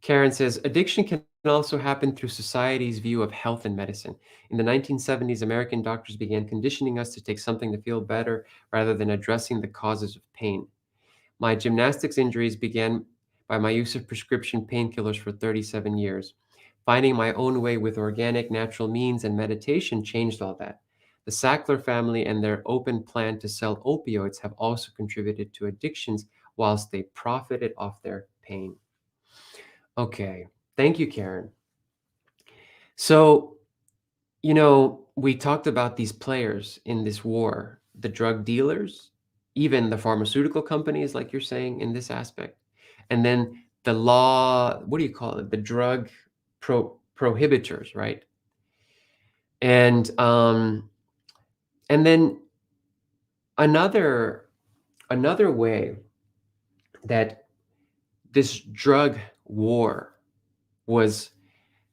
Karen says, addiction can also happen through society's view of health and medicine. In the 1970s, American doctors began conditioning us to take something to feel better rather than addressing the causes of pain. My gymnastics injuries began by my use of prescription painkillers for 37 years. Finding my own way with organic, natural means and meditation changed all that. The Sackler family and their open plan to sell opioids have also contributed to addictions whilst they profited off their pain. Okay, thank you, Karen. So, you know, we talked about these players in this war, the drug dealers, even the pharmaceutical companies, like you're saying in this aspect, and then the law, what do you call it? The drug prohibitors, right? And then another way that this drug war has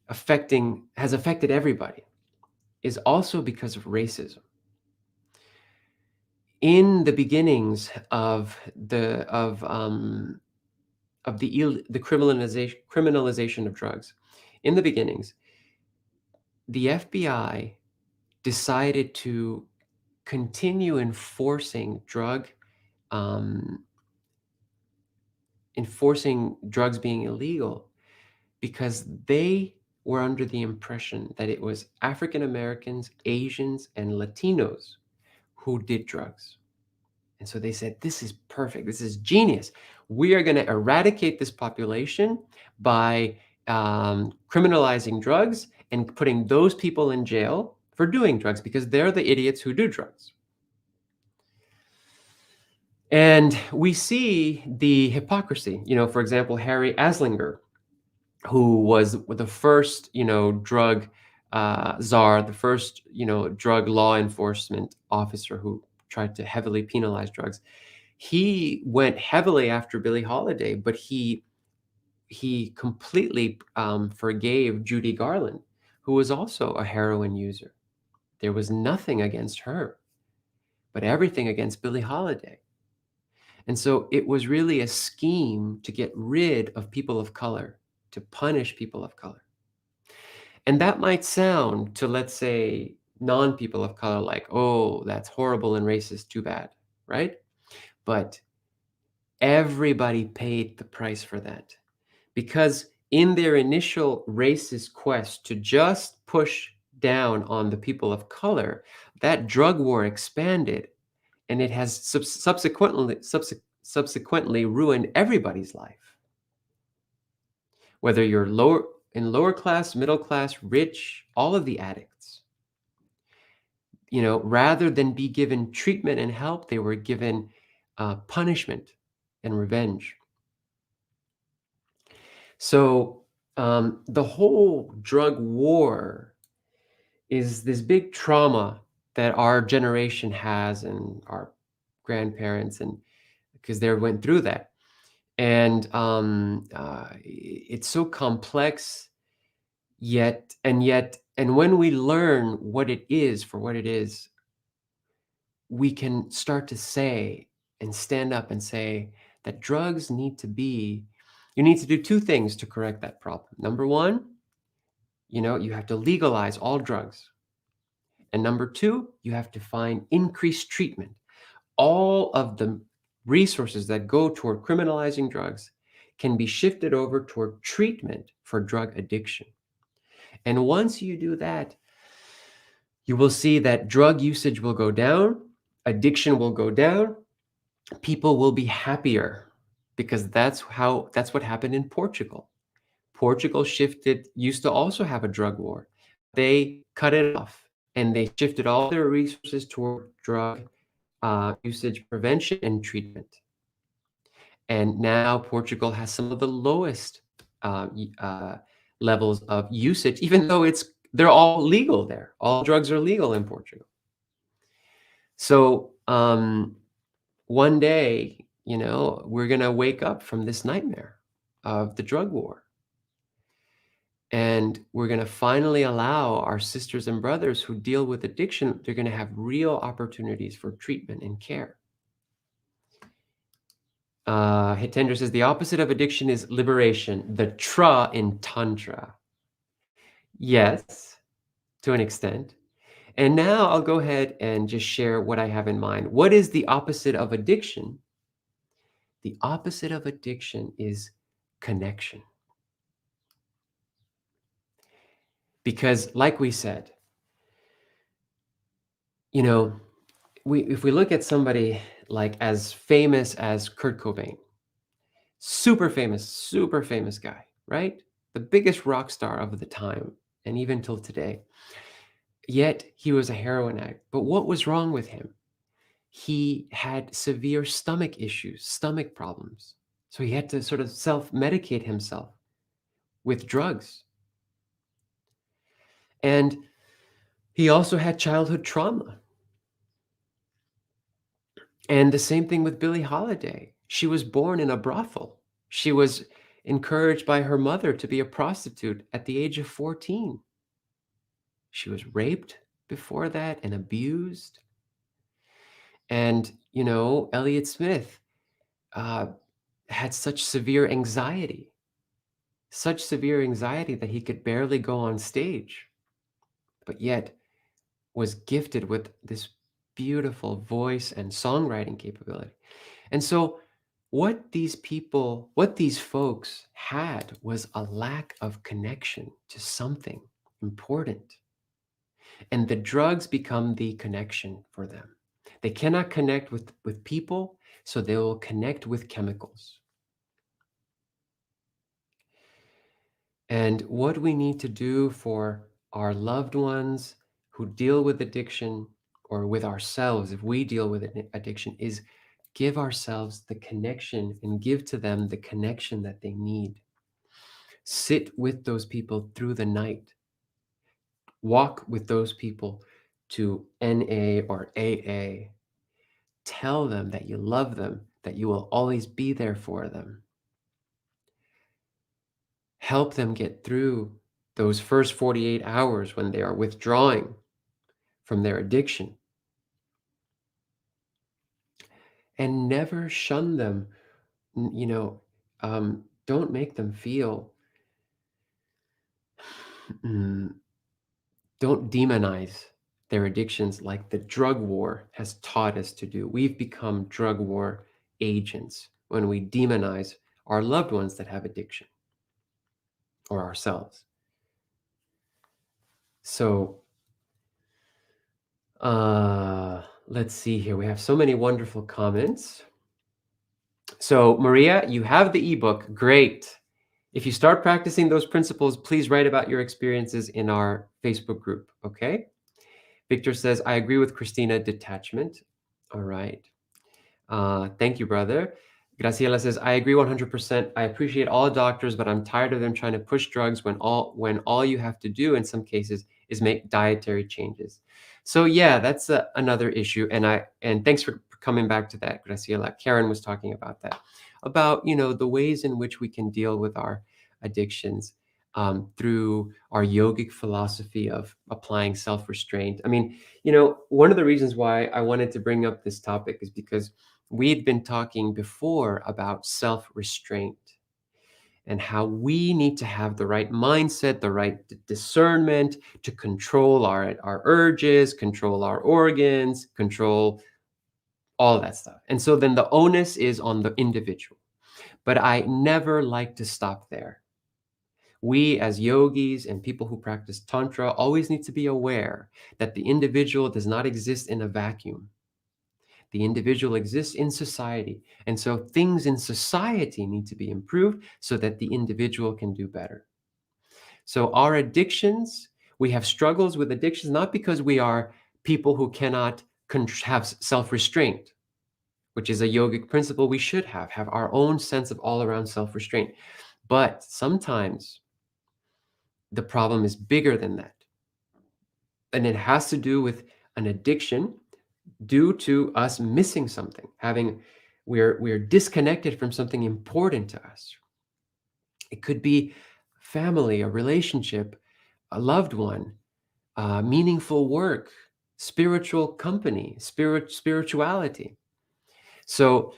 affected everybody is also because of racism. In the beginnings of the criminalization of drugs, in the beginnings, the FBI decided to continue enforcing drugs being illegal because they were under the impression that it was African Americans, Asians, and Latinos who did drugs. And so they said, this is perfect. This is genius. We are going to eradicate this population by criminalizing drugs and putting those people in jail for doing drugs because they're the idiots who do drugs. And we see the hypocrisy. You know, for example, Harry Aslinger, who was the first, drug czar, the first, drug law enforcement officer who tried to heavily penalize drugs. He went heavily after Billie Holiday, but he completely forgave Judy Garland, who was also a heroin user. There was nothing against her, but everything against Billie Holiday. And so it was really a scheme to get rid of people of color, to punish people of color. And that might sound to, let's say, non-people of color like, oh, that's horrible and racist, too bad, right? But everybody paid the price for that because in their initial racist quest to just push down on the people of color, that drug war expanded and it has subsequently ruined everybody's life. Whether you're lower class, middle class, rich, all of the addicts. Rather than be given treatment and help, they were given punishment and revenge. So the whole drug war is this big trauma that our generation has and our grandparents, and because they went through that. And it's so complex, and when we learn what it is for what it is, we can start to say and stand up and say that drugs you need to do two things to correct that problem. Number one, you have to legalize all drugs. And number two, you have to find increased treatment. All of the resources that go toward criminalizing drugs can be shifted over toward treatment for drug addiction. And once you do that, you will see that drug usage will go down, addiction will go down, people will be happier because that's what happened in Portugal. Portugal used to also have a drug war. They cut it off and they shifted all their resources toward drug usage prevention and treatment. And now Portugal has some of the lowest levels of usage, even though they're all legal there. All drugs are legal in Portugal. So one day, we're going to wake up from this nightmare of the drug war. And we're going to finally allow our sisters and brothers who deal with addiction, they're going to have real opportunities for treatment and care. Hitendra says, the opposite of addiction is liberation, the tra in Tantra. Yes, to an extent. And now I'll go ahead and just share what I have in mind. What is the opposite of addiction? The opposite of addiction is connection. Because like we said, if we look at somebody like as famous as Kurt Cobain, super famous guy, right? The biggest rock star of the time, and even till today. Yet he was a heroin addict. But what was wrong with him? He had severe stomach issues, stomach problems. So he had to sort of self-medicate himself with drugs. And he also had childhood trauma. And the same thing with Billie Holiday. She was born in a brothel. She was encouraged by her mother to be a prostitute at the age of 14. She was raped before that and abused. And, Elliott Smith had such severe anxiety that he could barely go on stage, but yet was gifted with this beautiful voice and songwriting capability. And so what these folks had was a lack of connection to something important. And the drugs become the connection for them. They cannot connect with people, so they will connect with chemicals. And what we need to do for our loved ones who deal with addiction, or with ourselves, if we deal with addiction, is give ourselves the connection and give to them the connection that they need. Sit with those people through the night. Walk with those people to NA or AA. Tell them that you love them, that you will always be there for them. Help them get through those first 48 hours when they are withdrawing from their addiction, and never shun them. You know, don't make them feel, mm, don't demonize their addictions like the drug war has taught us to do. We've become drug war agents when we demonize our loved ones that have addiction or ourselves. So, let's see here. We have so many wonderful comments. So, Maria, you have the ebook. Great. If you start practicing those principles, please write about your experiences in our Facebook group. Okay. Victor says, I agree with Christina, detachment. All right. Thank you, brother. Graciela says, I agree 100%. I appreciate all doctors, but I'm tired of them trying to push drugs when all you have to do in some cases is make dietary changes. So yeah, that's another issue. And thanks for coming back to that, Graciela. Karen was talking about that, about the ways in which we can deal with our addictions through our yogic philosophy of applying self-restraint. I mean, one of the reasons why I wanted to bring up this topic is because we'd been talking before about self-restraint and how we need to have the right mindset, the right discernment to control our urges, control our organs, control all that stuff. And so then the onus is on the individual. But I never like to stop there. We as yogis and people who practice Tantra always need to be aware that the individual does not exist in a vacuum. The individual exists in society. And so things in society need to be improved so that the individual can do better. So our addictions, we have struggles with addictions, not because we are people who cannot have self-restraint, which is a yogic principle we should have our own sense of all-around self-restraint. But sometimes the problem is bigger than that. And it has to do with an addiction due to us missing something, we're disconnected from something important to us. It could be family, a relationship, a loved one, meaningful work, spiritual company, spirituality. So,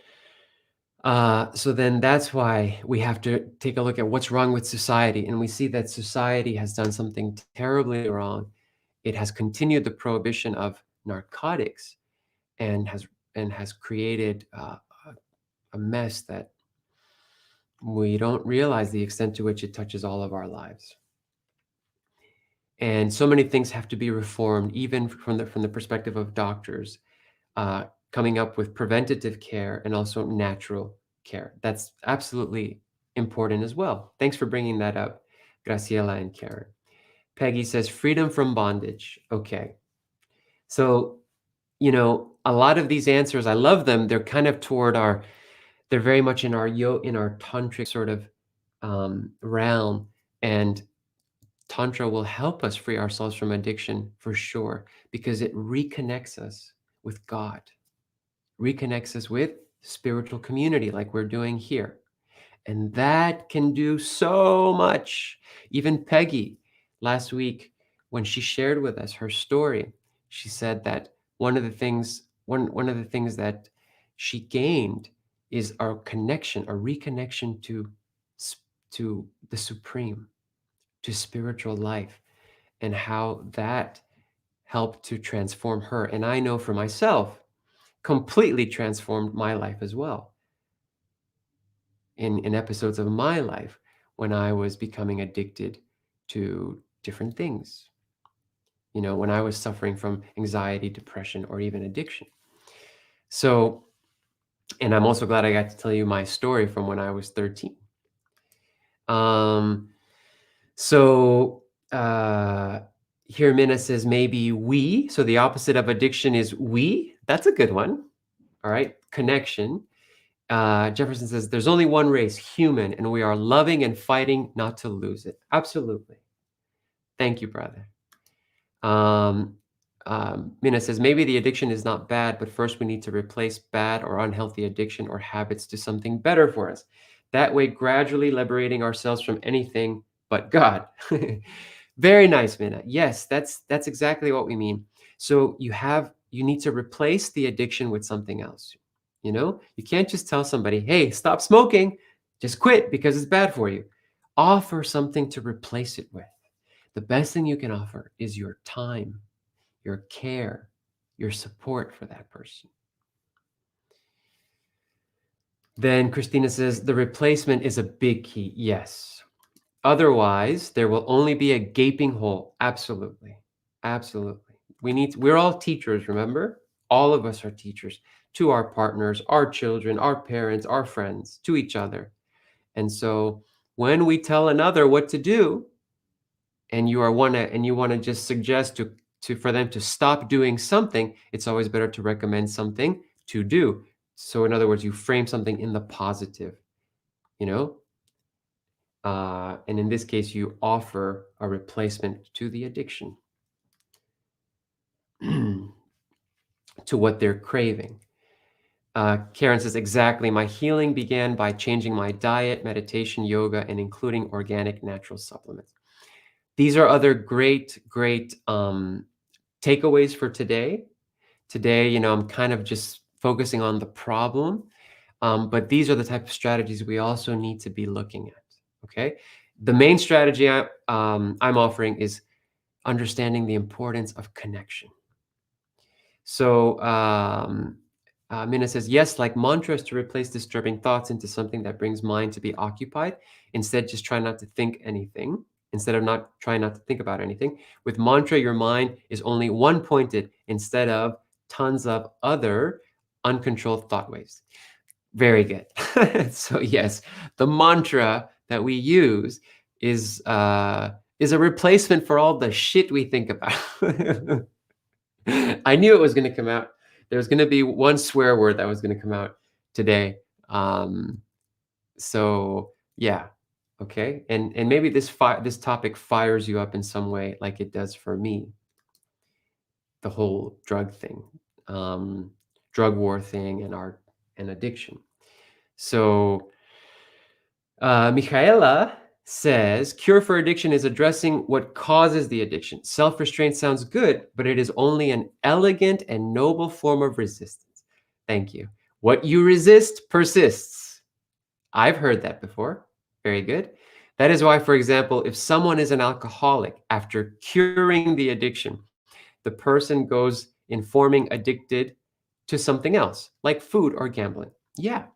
so then that's why we have to take a look at what's wrong with society, and we see that society has done something terribly wrong. It has continued the prohibition of narcotics and has created a mess that we don't realize the extent to which it touches all of our lives. And so many things have to be reformed, even from the perspective of doctors, coming up with preventative care and also natural care. That's absolutely important as well. Thanks for bringing that up, Graciela and Karen. Peggy says, freedom from bondage. Okay. So, a lot of these answers, I love them. They're kind of they're very much in our tantric sort of realm, and Tantra will help us free ourselves from addiction for sure, because it reconnects us with God, reconnects us with spiritual community like we're doing here. And that can do so much. Even Peggy, last week, when she shared with us her story, she said that one of the things that she gained is our connection, a reconnection to the supreme, to spiritual life, and how that helped to transform her. And I know for myself, completely transformed my life as well. In episodes of my life when I was becoming addicted to different things, when I was suffering from anxiety, depression, or even addiction. So, and I'm also glad I got to tell you my story from when I was 13. So here Mina says maybe we, so the opposite of addiction is we. That's a good one. All right, connection. Jefferson says, there's only one race, human, and we are loving and fighting not to lose it. Absolutely. Thank you, brother. Mina says, maybe the addiction is not bad, but first we need to replace bad or unhealthy addiction or habits to something better for us. That way, gradually liberating ourselves from anything but God. Very nice, Minna. Yes, that's exactly what we mean. So you need to replace the addiction with something else. You know, you can't just tell somebody, "Hey, stop smoking. Just quit because it's bad for you." Offer something to replace it with. The best thing you can offer is your time, your care, your support for that person. Then Christina says the replacement is a big key. Yes. Otherwise, there will only be a gaping hole. Absolutely. Absolutely. We're all teachers, remember? All of us are teachers to our partners, our children, our parents, our friends, to each other. And so when we tell another what to do, and you want to just suggest to for them to stop doing something, it's always better to recommend something to do. So in other words, you frame something in the positive, you know, and in this case, you offer a replacement to the addiction, to what they're craving. Karen says, exactly. My healing began by changing my diet, meditation, yoga, and including organic natural supplements. These are other great takeaways for today. Today, I'm kind of just focusing on the problem, but these are the type of strategies we also need to be looking at. Okay, the main strategy I'm offering is understanding the importance of connection. So, Mina says, yes, like mantras to replace disturbing thoughts into something that brings mind to be occupied. Instead, just try not to think anything. Instead of not trying not to think about anything. With mantra, your mind is only one pointed instead of tons of other uncontrolled thought waves. Very good. So yes, the mantra that we use is a replacement for all the shit we think about. I knew it was going to come out. There was going to be one swear word that was going to come out today. So yeah, okay, and maybe this topic fires you up in some way, like it does for me. The whole drug thing, um, drug war thing, and art and addiction. So Michaela says, cure for addiction is addressing what causes the addiction. Self-restraint sounds good, but it is only an elegant and noble form of resistance. Thank you. What you resist persists. I've heard that before. Very good. That is why, for example, if someone is an alcoholic, after curing the addiction, the person goes informing addicted to something else, like food or gambling. Yeah,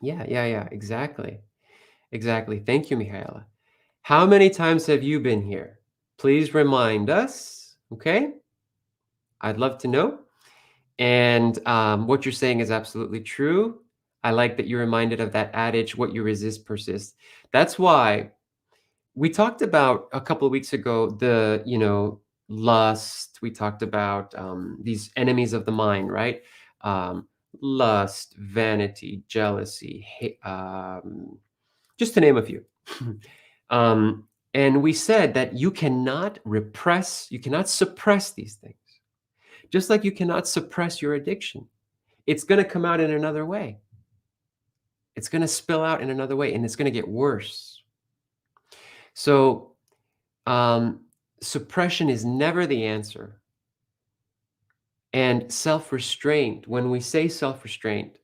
exactly. Exactly. Thank you, Michaela. How many times have you been here? Please remind us. Okay. I'd love to know. And what you're saying is absolutely true. I like that you're reminded of that adage, what you resist persists. That's why we talked about a couple of weeks ago lust. We talked about these enemies of the mind, right? Um, Lust, vanity, jealousy, just to name a few. And we said that you cannot suppress these things, just like you cannot suppress your addiction. It's going to come out in another way. It's going to spill out in another way, and it's going to get worse. So, suppression is never the answer. And self-restraint, when we say self-restraint,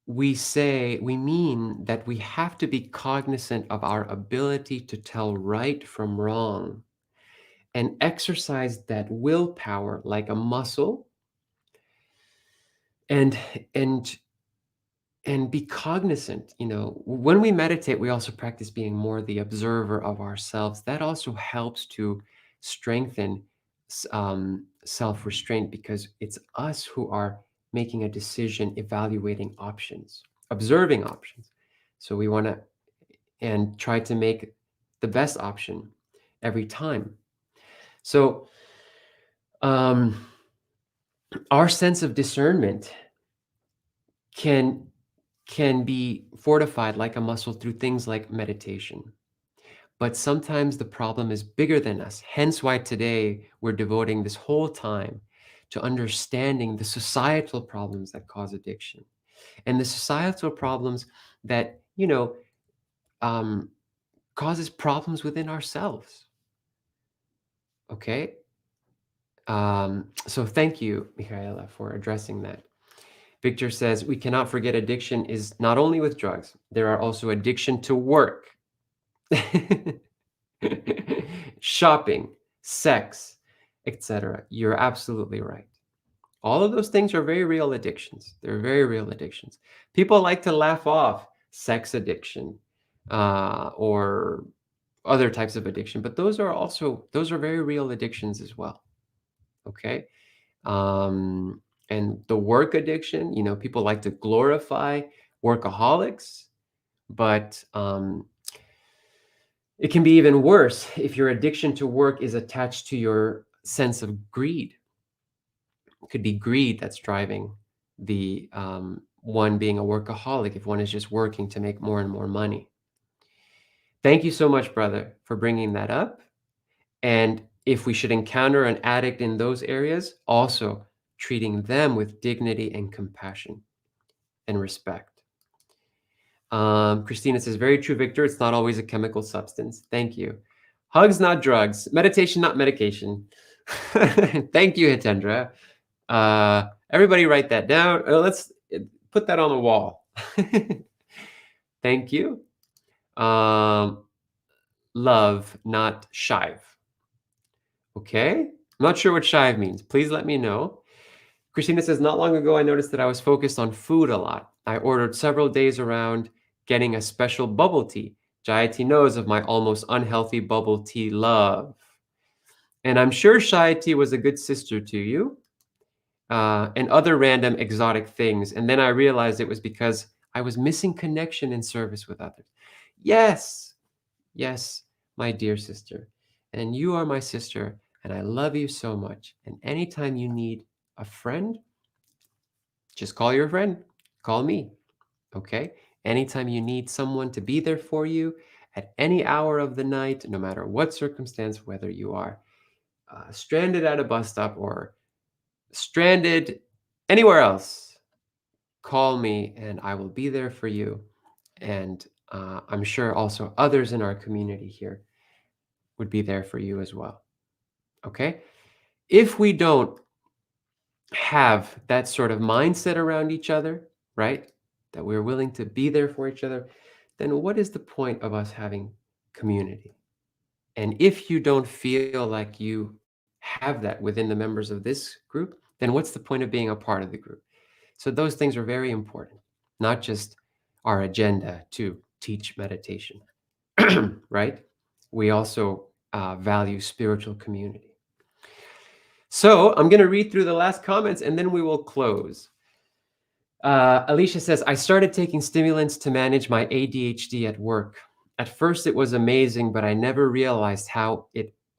we mean that we have to be cognizant of our ability to tell right from wrong and exercise that willpower like a muscle, and and and be cognizant. When we meditate, we also practice being more the observer of ourselves. That also helps to strengthen self-restraint, because it's us who are making a decision, evaluating options, observing options. So we want to and try to make the best option every time. So um, our sense of discernment can can be fortified like a muscle through things like meditation. But sometimes the problem is bigger than us. Hence why today we're devoting this whole time to understanding the societal problems that cause addiction, and the societal problems that um, causes problems within ourselves. Okay. So thank you, Michaela, for addressing that. Victor says we cannot forget addiction is not only with drugs, there are also addiction to work, shopping, sex, etc. You're absolutely right. All of those things are very real addictions. They're very real addictions. People like to laugh off sex addiction or other types of addiction, but those are very real addictions as well. Okay. Um, and the work addiction, people like to glorify workaholics, but it can be even worse if your addiction to work is attached to your sense of greed. It could be greed that's driving the one being a workaholic if one is just working to make more and more money. Thank you so much, brother, for bringing that up. And if we should encounter an addict in those areas, also treating them with dignity and compassion and respect. Christina says, very true, Victor. It's not always a chemical substance. Thank you. Hugs, not drugs. Meditation, not medication. Thank you, Hitendra. Everybody write that down. Let's put that on the wall. Thank you. Love, not shive. Okay. I'm not sure what shive means. Please let me know. Christina says, not long ago, I noticed that I was focused on food a lot. I ordered several days around getting a special bubble tea. Jayati knows of my almost unhealthy bubble tea love. And I'm sure Shayati was a good sister to you and other random exotic things. And then I realized it was because I was missing connection and service with others. Yes, yes, my dear sister. And you are my sister, and I love you so much. And anytime you need a friend, just call your friend, call me, okay? Anytime you need someone to be there for you at any hour of the night, no matter what circumstance, whether you are stranded at a bus stop or stranded anywhere else, call me and I will be there for you. And I'm sure also others in our community here would be there for you as well, okay? If we don't have that sort of mindset around each other, right? That we're willing to be there for each other, then what is the point of us having community? And if you don't feel like you have that within the members of this group, then what's the point of being a part of the group? So those things are very important, not just our agenda to teach meditation, right? We also value spiritual community. So I'm going to read through the last comments and then we will close. Alicia says, I started taking stimulants to manage my ADHD at work. At first, it was amazing, but I never realized how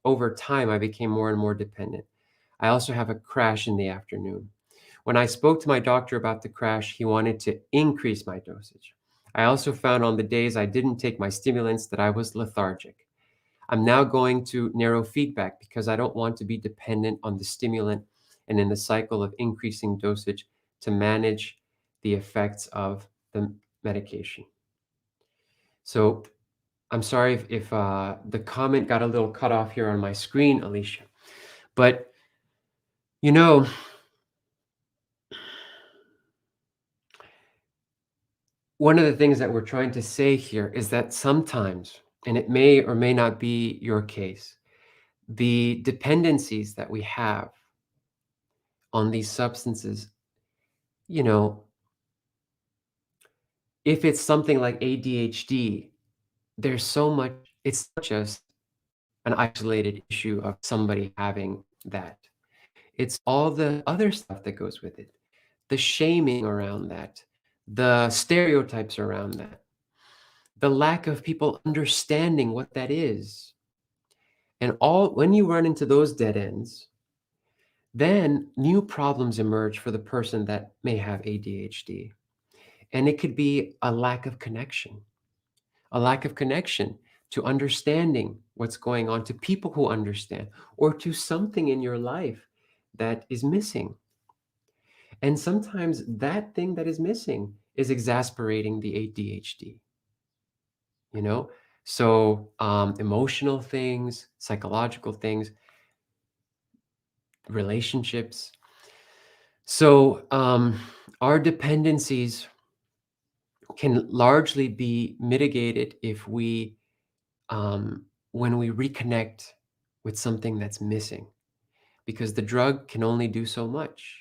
over time, I became more and more dependent. I also have a crash in the afternoon. When I spoke to my doctor about the crash, he wanted to increase my dosage. I also found on the days I didn't take my stimulants that I was lethargic. I'm now going to neurofeedback because I don't want to be dependent on the stimulant and in the cycle of increasing dosage to manage the effects of the medication. So I'm sorry if the comment got a little cut off here on my screen, Alicia. But, you know, one of the things that we're trying to say here is that sometimes, and it may or may not be your case, the dependencies that we have on these substances, you know, if it's something like ADHD, there's so much, it's not just an isolated issue of somebody having that. It's all the other stuff that goes with it, the shaming around that, the stereotypes around that, the lack of people understanding what that is. And all when you run into those dead ends, then new problems emerge for the person that may have ADHD. And it could be a lack of connection to understanding what's going on, to people who understand, or to something in your life that is missing. And sometimes that thing that is missing is exasperating the ADHD, you know? So emotional things, psychological things, relationships. So our dependencies can largely be mitigated if when we reconnect with something that's missing, because the drug can only do so much.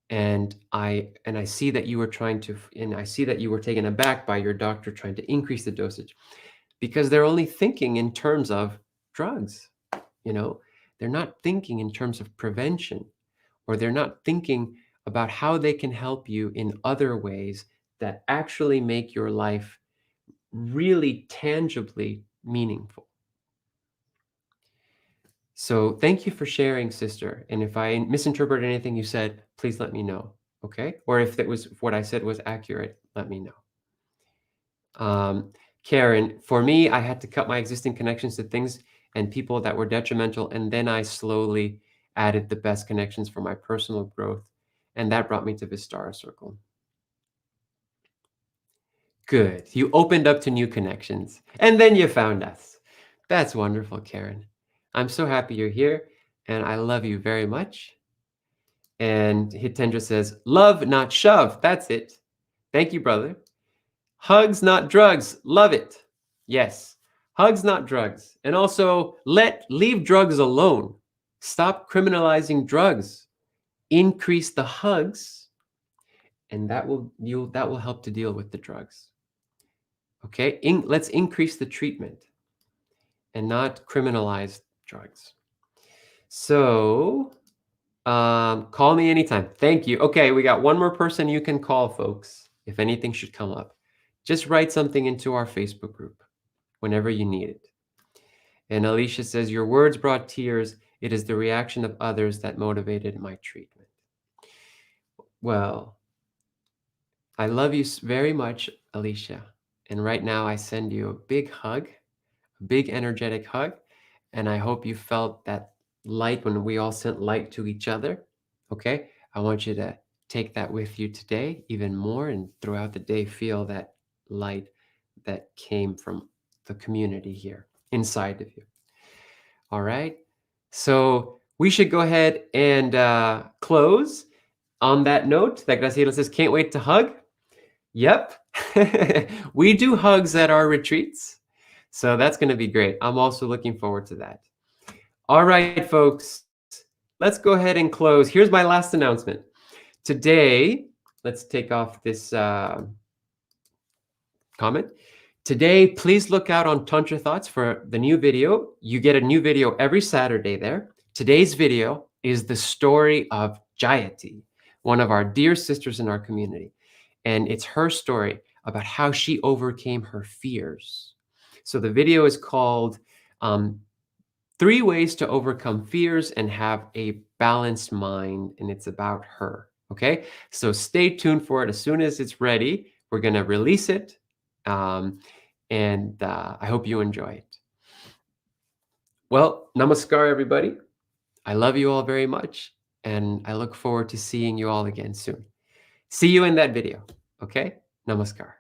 And I see that you were trying to, and I see that you were taken aback by your doctor trying to increase the dosage, because they're only thinking in terms of drugs. You know, they're not thinking in terms of prevention, or they're not thinking about how they can help you in other ways that actually make your life really tangibly meaningful. So thank you for sharing, sister. And if I misinterpreted anything you said, please let me know. Okay? Or if what I said was accurate, let me know. Karen, for me, I had to cut my existing connections to things and people that were detrimental, and then I slowly added the best connections for my personal growth, and that brought me to Vistara Circle. Good. You opened up to new connections, and then you found us. That's wonderful, Karen. I'm so happy you're here, and I love you very much. And Hitendra says, love, not shove. That's it. Thank you, brother. Hugs, not drugs. Love it. Yes. Hugs, not drugs. And also, leave drugs alone. Stop criminalizing drugs. Increase the hugs, and that will help to deal with the drugs. Okay? Let's increase the treatment and not criminalize drugs. So, call me anytime. Thank you. Okay, we got one more person you can call, folks, if anything should come up. Just write something into our Facebook group whenever you need it. And Alicia says, your words brought tears. It is the reaction of others that motivated my treatment. Well, I love you very much, Alicia. And right now I send you a big hug, a big energetic hug. And I hope you felt that light when we all sent light to each other. Okay? I want you to take that with you today even more, and throughout the day, feel that light that came from the community here inside of you. All right? So we should go ahead and close on that note. That Graciela says, can't wait to hug. Yep. We do hugs at our retreats. So that's going to be great. I'm also looking forward to that. All right, folks, let's go ahead and close. Here's my last announcement. Today, let's take off this comment. Today, please look out on Tantra Thoughts for the new video. You get a new video every Saturday there. Today's video is the story of Jayati, one of our dear sisters in our community. And it's her story about how she overcame her fears. So the video is called 3 Ways to Overcome Fears and Have a Balanced Mind, and it's about her. Okay, so stay tuned for it. As soon as it's ready, we're going to release it. And I hope you enjoy it. Well, namaskar, everybody. I love you all very much, and I look forward to seeing you all again soon. See you in that video. Okay, namaskar.